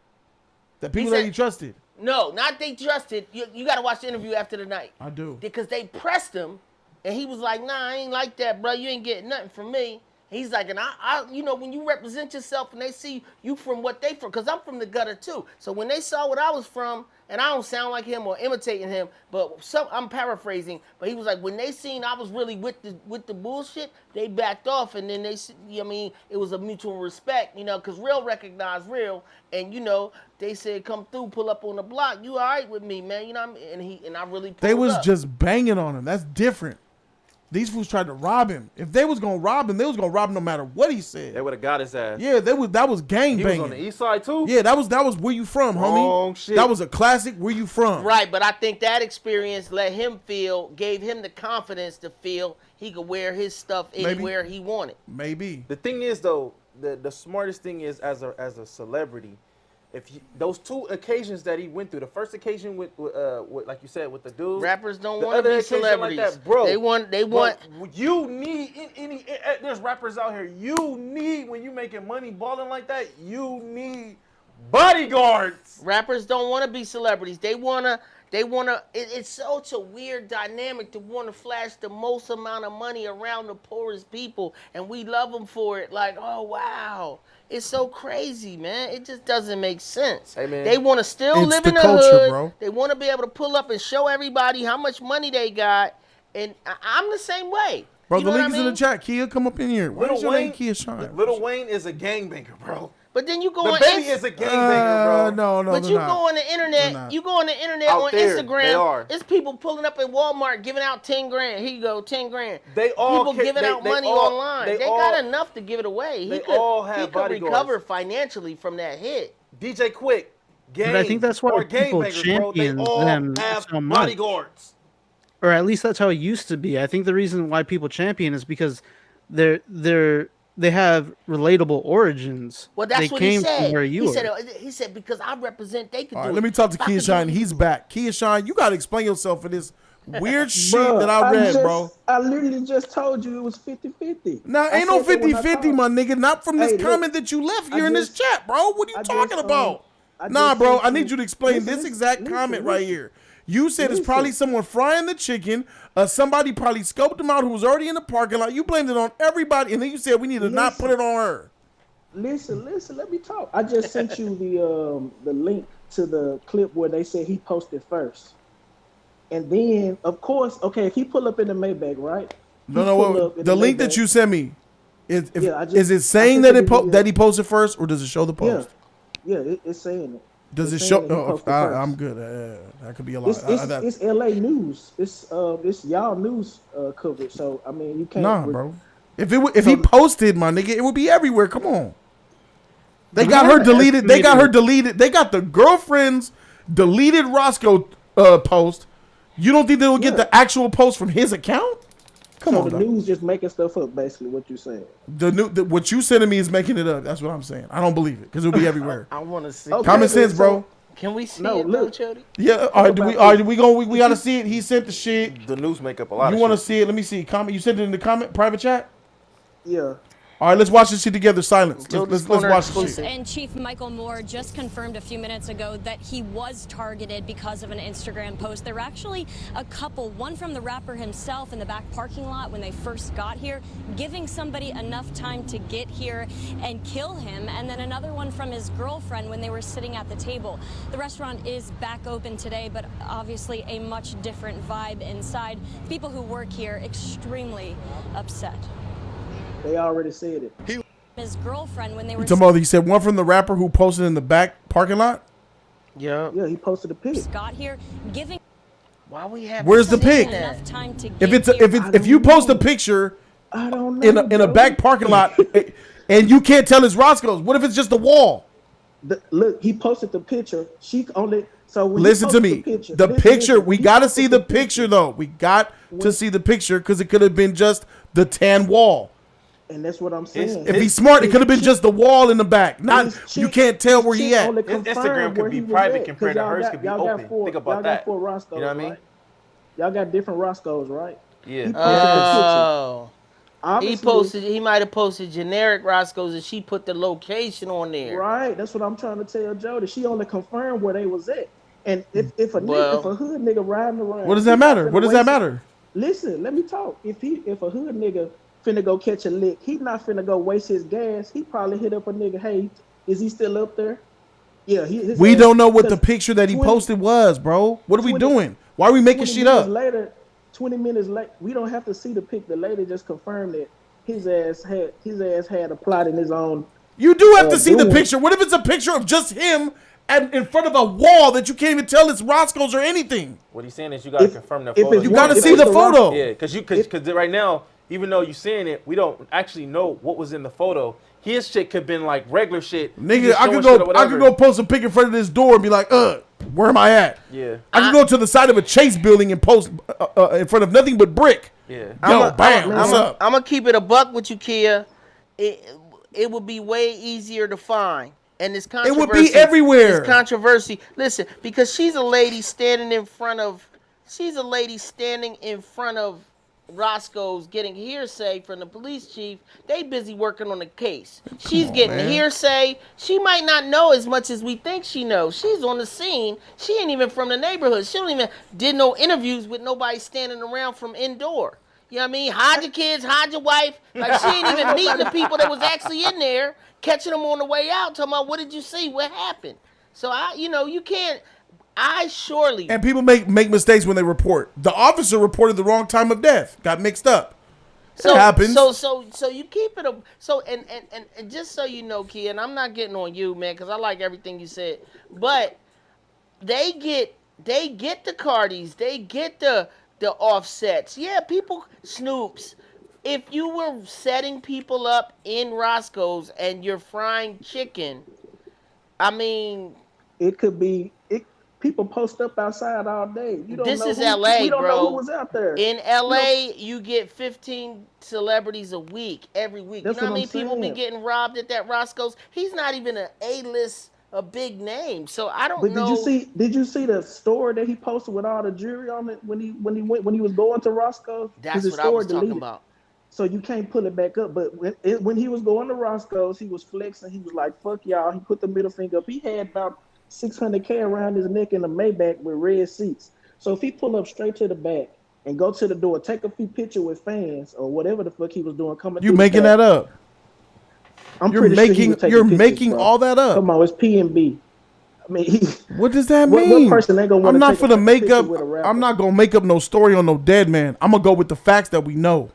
that people that he trusted. No, not they trusted. You got to watch the interview after the night. I do. Because they pressed him, and he was like, "Nah, I ain't like that, bro. You ain't getting nothing from me." He's like, and I, when you represent yourself and they see you from what they from, because I'm from the gutter too. So when they saw what I was from, and I don't sound like him or imitating him, but I'm paraphrasing. But he was like, when they seen I was really with the bullshit, they backed off, and then it was a mutual respect, because real recognize real, and they said, come through, pull up on the block. You all right with me, man? You know what I mean? And I really pulled They was up. just banging on him. That's different. These fools tried to rob him. If they was gonna rob him, they was gonna rob him no matter what he said. They would have got his ass. Yeah, that was gang banging. He was on the east side too. Yeah, that was where you from, homie. Wrong shit. That was a classic. Where you from? Right, but I think that experience gave him the confidence to feel he could wear his stuff anywhere he wanted. Maybe. The thing is though, the smartest thing is as a celebrity. Those two occasions that he went through, the first occasion with like you said, with the dude. Rappers don't want to be celebrities. Like that, bro. They want. You need there's rappers out here. You need, when you making money balling like that, you need bodyguards. Rappers don't want to be celebrities. They wanna. It's such a weird dynamic to want to flash the most amount of money around the poorest people, and we love them for it. Like, oh wow. It's so crazy, man. It just doesn't make sense. Hey, man. They want to still live in the hood. Bro. They want to be able to pull up and show everybody how much money they got. And I'm the same way. Bro, the link is in the chat. Kia, come up in here. Lil Wayne is a gangbanger, bro. But then you go The on baby is a gangbanger, bro. No, but they're you not. go on the internet. not. You go on the internet Out on there, they Instagram. are. It's people pulling up at Walmart giving out 10 grand. Here you go, 10 grand. They all people giving out money online. They got enough to give it away. They all have he could bodyguards. recover financially from that hit. DJ Quick, Game, But I think that's why or people gangbangers, bro. They champion all them have so much. bodyguards. Or at least that's how it used to be. I think the reason why people champion is because they have relatable origins. Well, that's they what came he said. From where you he said because I represent, they could All do right, it. let me talk to If I could do Keyshawn. it, He's back. Keyshawn, you got to explain yourself for this weird shit Bruh, that I read, bro. I literally just told you it was 50-50. Now, I ain't no said that when I 50-50, talked. my nigga. Not from this Hey, look, comment that you left I here in this just- chat, bro. What are you I talking just, about? I Nah, just bro, sent I need you to explain listen, this listen, exact listen, comment listen. right here. You said it's probably Listen. someone frying the chicken. Somebody probably scoped him out who was already in the parking lot. You blamed it on everybody, and then you said we need to not put it on her. Listen, let me talk. I just sent you the link to the clip where they said he posted first. And then, of course, okay, if he pull up in the Maybach, right? No. The link that you sent me, is it saying I that sent that he posted first, or does it show the post? Yeah, it's saying it. Does it It's show? saying that he Oh, posted first. I'm good. That could be a lot. It's LA news. It's y'all news coverage. So I mean, you can't. Nah, bro. If he posted, my nigga, it would be everywhere. Come on. They got her deleted. They got her deleted. They got the girlfriend's deleted Roscoe post. You don't think they will get the actual post from his account? Come on, the news just making stuff up. Basically, what you saying? What you sending me is making it up. That's what I'm saying. I don't believe it because it'll be everywhere. I want to see. Okay, Common sense, bro. Can we see No, it, look. though, Jody? Yeah. All right. We gotta see it. He sent the shit. The news make up a lot. You of want to shit. see it? Let me see. Comment. You sent it in the comment private chat. Yeah. All right. Let's watch this shit together. Silence. Let's watch this exclusive. shit. And Chief Michael Moore just confirmed a few minutes ago that he was targeted because of an Instagram post. There were actually a couple, one from the rapper himself in the back parking lot when they first got here, giving somebody enough time to get here and kill him, and then another one from his girlfriend when they were sitting at the table. The restaurant is back open today, but obviously a much different vibe inside. People who work here extremely upset. They already said it. His girlfriend when they were You said one from the rapper who posted in the back parking lot. Yeah. Yeah, he posted a pic. got here, giving Why we have? Where's the pic? enough time to If get it's here. if you post a picture I don't know. in a back parking lot and you can't tell it's Roscoe's, what if it's just a wall? Look, he posted the picture. She only so when Listen he to posted me. The The picture. We he got to posted see the picture though. We got to see the picture because it could have been just the tan wall. And that's what I'm saying. If he's smart, it could have been just the wall in the back. Not you can't tell where he at. His Instagram could be private compared to hers could be open. Think about that. Four Roscoe's, You know what I mean? right? Y'all got different Roscoe's, right? Yeah. He posted the picture. He posted. He might have posted generic Roscoe's, and she put the location on there. Right. That's what I'm trying to tell Jody. She only confirmed where they was at. And if a hood nigga riding around, What does that matter? What does that matter? Listen, let me talk. If a hood nigga finna go catch a lick, he not finna go waste his gas. He probably hit up a nigga. Hey, is he still up there? Yeah. We don't know what the picture that he posted was, bro. What are we doing? Why are we making shit up? 20 minutes late, we don't have to see the pic. The lady just confirmed that his ass had a plot in his own. You do have to see the picture. What if it's a picture of just him in front of a wall that you can't even tell it's Roscoe's or anything? What he's saying is you got to confirm that photo. You got to see the photo. Yeah, because right now, even though you're seeing it, we don't actually know what was in the photo. His shit could have been like regular shit. Nigga, I could go post a pic in front of this door and be like, where am I at? Yeah. I could go to the side of a Chase building and post in front of nothing but brick. Yeah. What's up? I'm gonna keep it a buck with you, Kia. It would be way easier to find. And this controversy. It would be everywhere. This controversy. Listen, because she's a lady standing in front of Roscoe's getting hearsay from the police chief. They busy working on the case. She's getting hearsay. She might not know as much as we think she knows. She's on the scene. She ain't even from the neighborhood. She don't even did no interviews with nobody standing around from indoor. You know what I mean? Hide your kids, hide your wife. Like she ain't even meeting the people that was actually in there, catching them on the way out, talking about what did you see? What happened? So you can't. And people make mistakes when they report. The officer reported the wrong time of death. Got mixed up. It happens. So you keep it. So and just so you know, Key, and I'm not getting on you, man, because I like everything you said. But they get the Cardis, they get the offsets. Yeah, people Snoops. If you were setting people up in Roscoe's and you're frying chicken, I mean, It could be it. People post up outside all day. You don't this know is who. LA, We don't know who bro. was out there. In We don't. LA, you get 15 celebrities a week, every week. You That's know how what I'm many people be saying. getting robbed at that Roscoe's? He's not even an A-list, a big name. So I don't But did you know. see? Did you see the story that he posted with all the jewelry on it when he was going to Roscoe's? Because That's his what I was story talking deleted. about. So you can't pull it back up. But when he was going to Roscoe's, he was flexing. He was like, "Fuck y'all." He put the middle finger up. He had about 600K around his neck in a Maybach with red seats. So if he pull up straight to the back and go to the door, take a few pictures with fans or whatever the fuck he was doing coming You through the making back, that up? I'm You're pretty sure he making was you're taking pictures, making bro. all that up. Come on, it's PnB. I mean, What does that what mean? person ain't gonna want I'm to not take a gonna fucking make picture up. with a I'm rapper? not gonna make up no story on no dead man. I'm gonna go with the facts that we know.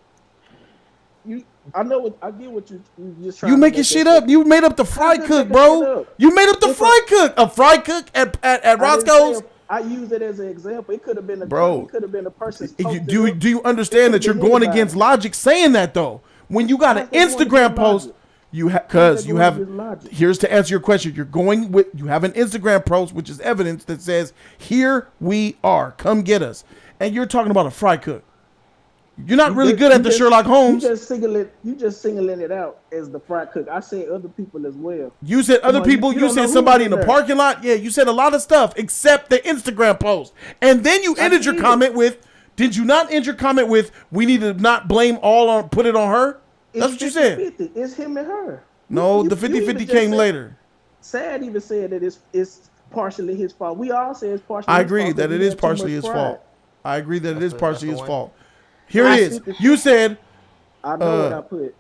You, I know what I get. What you just You trying to making make that shit shit. up. You made up the How fry good cook, making shit bro. up? You made up the If a, fry cook. A fry cook at I didn't say Roscoe's, I use it as an example. It could have been a girl. It bro. could have been a person's You, posted do up. do you It understand could have that you're been going anybody. against logic saying that though? When you got an How's that going Instagram against post, logic? you How's that because you going have against logic? here's to answer your question. You have an Instagram post which is evidence that says here we are, come get us, and you're talking about a fry cook. You're not really good at the Sherlock Holmes. You just singling it out as the fry cook. I said other people as well. You said Come other on, people. you You don't know said who was somebody in in the there. parking lot. Yeah, you said a lot of stuff except the Instagram post. And then you I ended your did. comment with, "Did you not end your comment with we need to not blame all on put it on her?" That's It's what you said. 50-50. It's him and her. No, the You 50-50 even just came said later. Sad even said that it's partially his fault. We all say it's partially I his agree fault because that it he is had too partially much his pride. fault. I agree that it is That's partially the his one. fault. Here So it it's is. 50-50. You said I know what I put.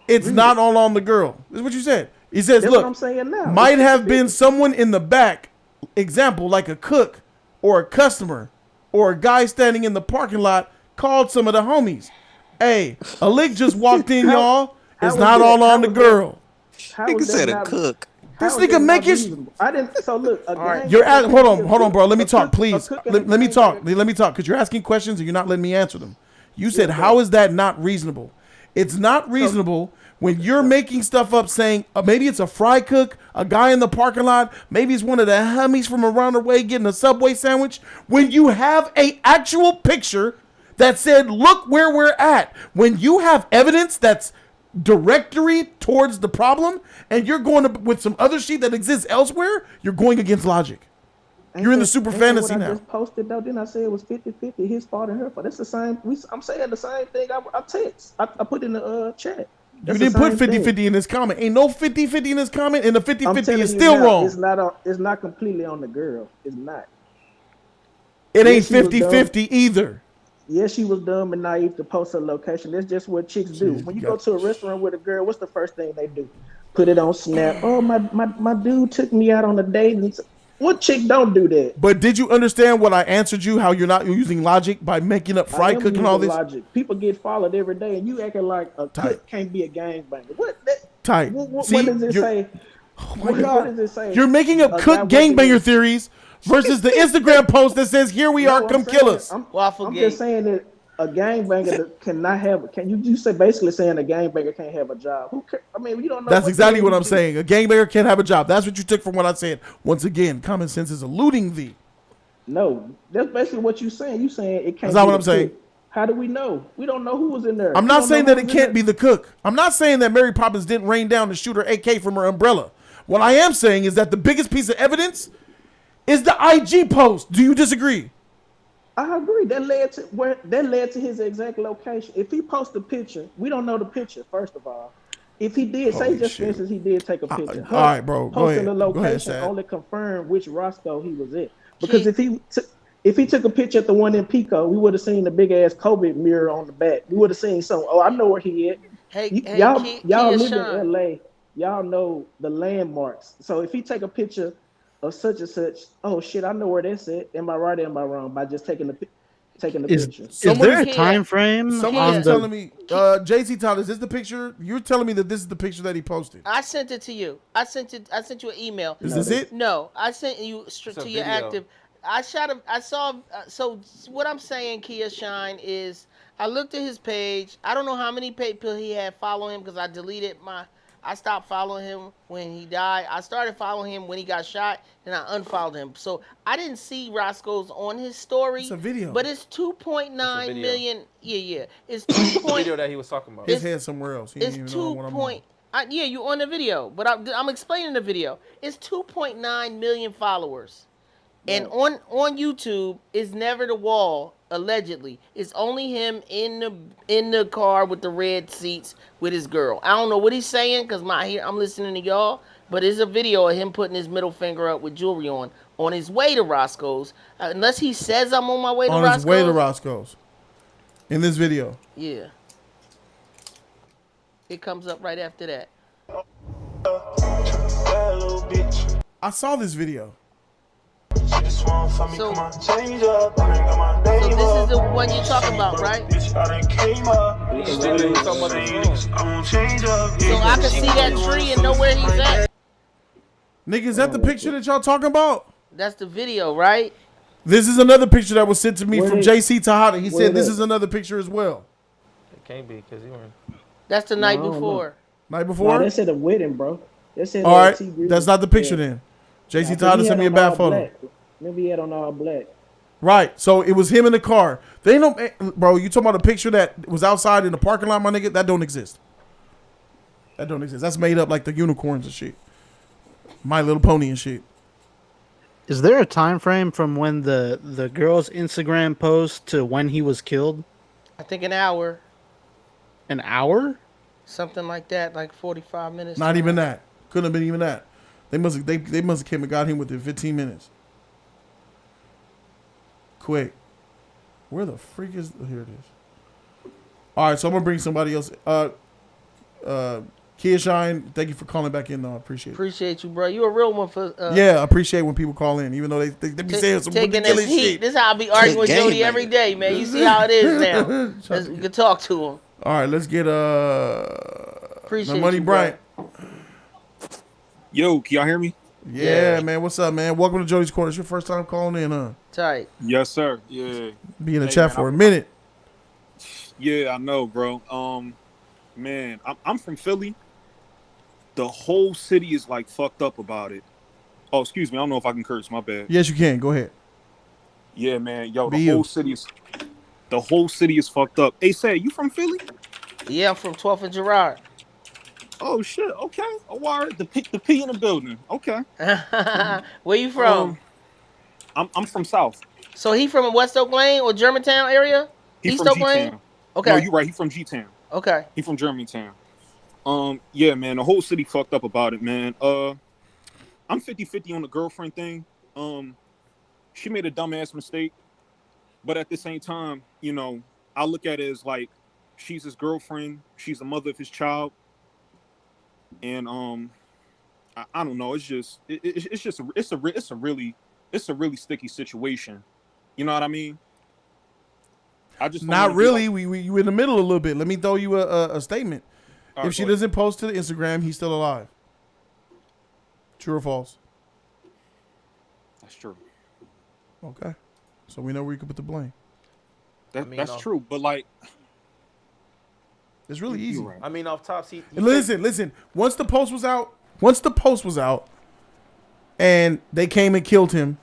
it's Read not it. all on the girl. This is what you said. He says, That's what look, I'm saying now. It's might have been 50-50. someone in the back, example, like a cook or a customer or a guy standing in the parking lot called some of the homies. Hey, a lick just walked in, How y'all. It's how was not that? all on the girl. How Nigga was that said a not? cook. This How is that nigga not making. reasonable? I didn't. So look, a All right. You're gangbanger at. can't be a Hold on, cook. bro. Let me A talk, cook, a please. cook and a Let me talk. gangbanger. Let me talk, because you're asking questions and you're not letting me answer them. You said, Yeah, "How bro. is that not reasonable?" It's not reasonable when you're making stuff up, saying maybe it's a fry cook, a guy in the parking lot, maybe it's one of the homies from around the way getting a Subway sandwich. When you have a actual picture that said, "Look where we're at," when you have evidence that's directory towards the problem, and you're going to, with some other shit that exists elsewhere, you're going against logic. You're in the super Ain't that what fantasy I now. just posted though? Didn't I say it was 50-50, his fault and her fault? That's the same. I'm saying the same thing. I text. I put in the chat. You That's the didn't put same 50 thing. 50 in this comment. Ain't no 50 50 in this comment, and the 50 I'm 50 telling is you still now, wrong. it's not completely on the girl. It's not. It ain't Yes, she was 50 dumb. 50 either. Yes, she was dumb and naive to post her location. That's just what chicks do. When you go to a restaurant with a girl, what's the first thing they do? Put it on Snap. Oh, my dude took me out on a date. What chick don't do that? But did you understand what I answered you? How you're not using logic by making up I fry am cook and using all this? logic. People get followed every day, and you acting like a Tight. cook can't be a gangbanger. What? That, Tight. what See, does it you're, say? oh my What God. does it say? You're making up A guy cook working gangbanger in. theories versus the Instagram post that says, "Here we are, No, come kill us." I'm just saying that a gangbanger that cannot have. Can you say basically saying a gangbanger can't have a job? Who? I mean, you don't know. That's exactly what I'm do. saying. A gangbanger can't have a job. That's what you took from what I said. Once again, common sense is eluding thee. No, that's basically what you're saying. You saying it can't. That's not be what the I'm saying. cook. How do we know? We don't know who was in there. I'm We not don't know saying who that it was in can't be there. the cook. I'm not saying that Mary Poppins didn't rain down to shoot her AK from her umbrella. What I am saying is that the biggest piece of evidence is the IG post. Do you disagree? I agree. That led to his exact location. If he posted a picture, we don't know the picture. First of all, if he did, say Holy just for shit. instance, he did take a picture. All right, bro. Go Posting ahead. the Go ahead, location Sad. only confirmed which Roscoe he was at. Because if he took a picture at the one in Pico, we would have seen the big ass COVID mirror on the back. We would have seen some. Oh, I know where he at. Y'all Kia live in Sean. LA. Y'all know the landmarks. So if he take a picture of such and such, oh shit, I know where that's at. Am I right or am I wrong? By just taking the picture. taking the Is picture. is there a Someone- time frame Someone on is the? telling me, JC Tyler, is this the picture? You're telling me that this is the picture that he posted. I sent it to you. I sent you an email. Is this it? No, I sent you It's a to your video. active. I saw. So what I'm saying, Kia Shine, is I looked at his page. I don't know how many people he had following him because I deleted my. I stopped following him when he died. I started following him when he got shot, and I unfollowed him. So I didn't see Roscoe's on his story. It's a video. But it's 2.9 It's a video. million. Yeah. It's The 2. video that he was talking about. His head somewhere else. He It's didn't even know 2 what I'm point. Yeah, you on the video, but I'm explaining the video. It's 2.9 million followers, and on YouTube is Never the Wall. Allegedly, it's only him in the car with the red seats with his girl. I don't know what he's saying because I'm listening to y'all, but it's a video of him putting his middle finger up with jewelry on his way to Roscoe's. Unless he says I'm on my way to on Roscoe's. his way to Roscoe's. In this video. Yeah. It comes up right after that. I saw this video. So this is the one you're talking about, right? So I can see that tree and know where he's at. Nigga, is that the picture that y'all talking about? That's the video, right? This is another picture that was sent to me Where from they- JC Tejada. He where said this they- is another picture as well. It can't be because he weren't. That's the night No, before. Night No, before? they said a wedding, bro. They said All right, T. Grizzly. that's not the picture Yeah. then. JC Nah, Tejada he sent had me a on bad all photo. black. Maybe he had on all black. Right, so it was him in the car. They don't, bro. You talking about a picture that was outside in the parking lot, my nigga? That don't exist. That don't exist. That's made up like the unicorns and shit. My Little Pony and shit. Is there a time frame from when the girl's Instagram post to when he was killed? I think an hour, An hour? something like that, like 45 minutes. Not even that. Couldn't have been even that. They must have came and got him within 15 minutes. Quick. Where the freak is? Oh, here it is. All right, so I'm gonna bring somebody else. Kia Shine, thank you for calling back in. Though I appreciate it. Appreciate you, bro. You a real one for Yeah, I appreciate when people call in, even though they be saying some taking this ridiculous heat. shit. This is how I be arguing with Game Jody every day, man. You see how it is now. You can talk to him. All right, let's get Appreciate Money you, bro. Bryant. Yo, can y'all hear me? Yeah, man. What's up, man? Welcome to Jody's Corner. It's your first time calling in, huh? Tight. Yes, sir. Yeah. Be in the Hey, chat man, for a minute. Yeah, I know, bro. Man, I'm from Philly. The whole city is like fucked up about it. Oh, excuse me. I don't know if I can curse. My bad. Yes, you can. Go ahead. Yeah, man. Yo, Be the you. whole city is fucked up. Hey, say, you from Philly? Yeah, I'm from 12th and Girard. Oh shit. Okay. Oh, all right. The P in the building. Okay. Where you from? I'm from South. So he from West Oak Lane or Germantown area? He East from Oak G Lane? Town. Okay. No, you right. He from G Town. Okay. He from Germantown. Yeah, man, the whole city fucked up about it, man. I'm 50-50 on the girlfriend thing. She made a dumbass mistake, but at the same time, you know, I look at it as like she's his girlfriend, she's the mother of his child, and I don't know. It's just it's a really sticky situation. You know what I mean? I just don't Not wanna be really. like- We you in the middle a little bit. Let me throw you a statement. All right, If she go ahead. doesn't post to the Instagram, he's still alive. True or false? That's true. Okay. So we know where you can put the blame. That's true. But like, It's really easy. you're right. I mean, off tops, he And listen. Once the post was out, and they came and killed him,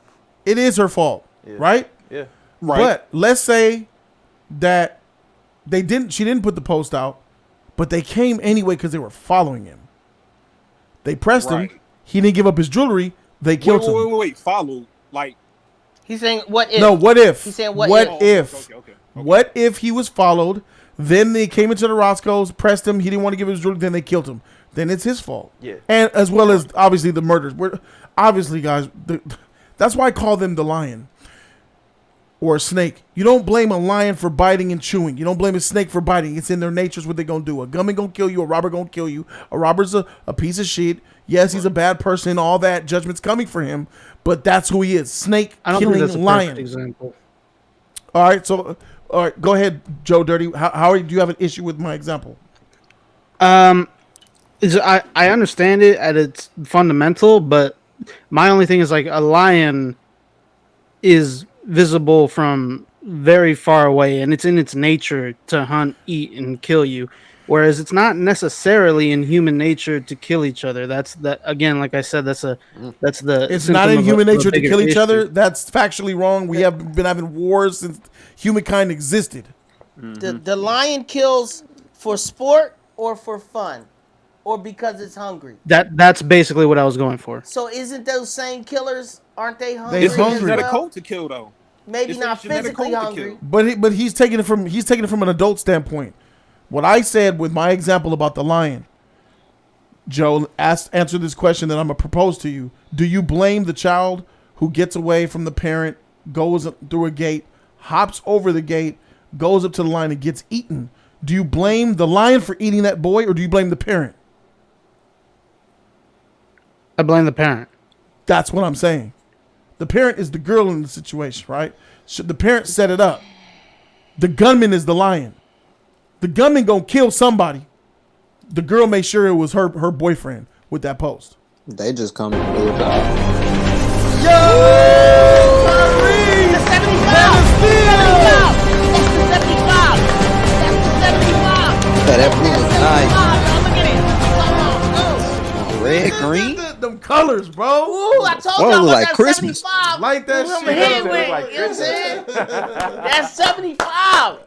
it is her fault, Yeah. right? Yeah. Right. But let's say that she didn't put the post out, but they came anyway because they were following him. They pressed him. Right. He didn't give up his jewelry. They killed him. Wait. Follow. Like, He's saying what if? No, what if? He's saying what if? okay. What if he was followed? Then they came into the Roscoe's, pressed him. He didn't want to give his jewelry. Then they killed him. Then it's his fault. Yeah. And as well as obviously the murders. Obviously, guys, that's why I call them the lion or a snake. You don't blame a lion for biting and chewing. You don't blame a snake for biting. It's in their nature. It's what they're going to do. A gunman going to kill you. A robber going to kill you. A robber's a piece of shit. Yes, he's a bad person. All that judgment's coming for him. But that's who he is. Snake I don't think that's a killing perfect lion. example. All right, so all right, go ahead, Joe Dirty. Do you have an issue with my example? I understand it at its fundamental, but my only thing is like a lion is visible from very far away, and it's in its nature to hunt, eat, and kill you. Whereas it's not necessarily in human nature to kill each other. That's that again, like I said, that's the. It's not in human nature to kill each issue. other. That's factually wrong. We have been having wars since humankind existed. The lion kills for sport or for fun, or because it's hungry. That's basically what I was going for. So isn't those same killers? Aren't they hungry? They It's hungry. a genetic as code well? to kill, though. Maybe It's not a genetic physically code to hungry. kill. But he's taking it from an adult standpoint. What I said with my example about the lion, Joe, answer this question that I'm gonna propose to you. Do you blame the child who gets away from the parent, goes through a gate, hops over the gate, goes up to the lion and gets eaten? Do you blame the lion for eating that boy, or do you blame the parent? I blame the parent. That's what I'm saying. The parent is the girl in the situation, right? Should the parent set it up? The gunman is the lion. The gunman gonna kill somebody. The girl made sure it was her boyfriend with that post. They just come and do a job. The 75! That's the 75! That's the 75! Yeah, that blue was nice. Look at it! Red, green. Them colors, bro. Ooh, I told Whoa, y'all about like that Christmas. 75. Like that I'm shit. hit Look with, like you know what I'm saying? That's 75.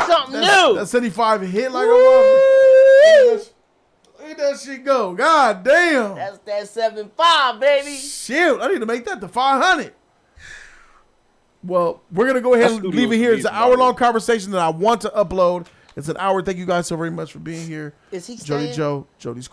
Something new. That 75 hit like a motherfucker. Look at that shit go. God damn. That's that 75, baby. Shit, I need to make that to 500. Well, we're going to go ahead and leave it here. It's an hour-long conversation that I want to upload. It's an hour. Thank you guys so very much for being here. Is he Jody staying? Joe, Jody's Corner.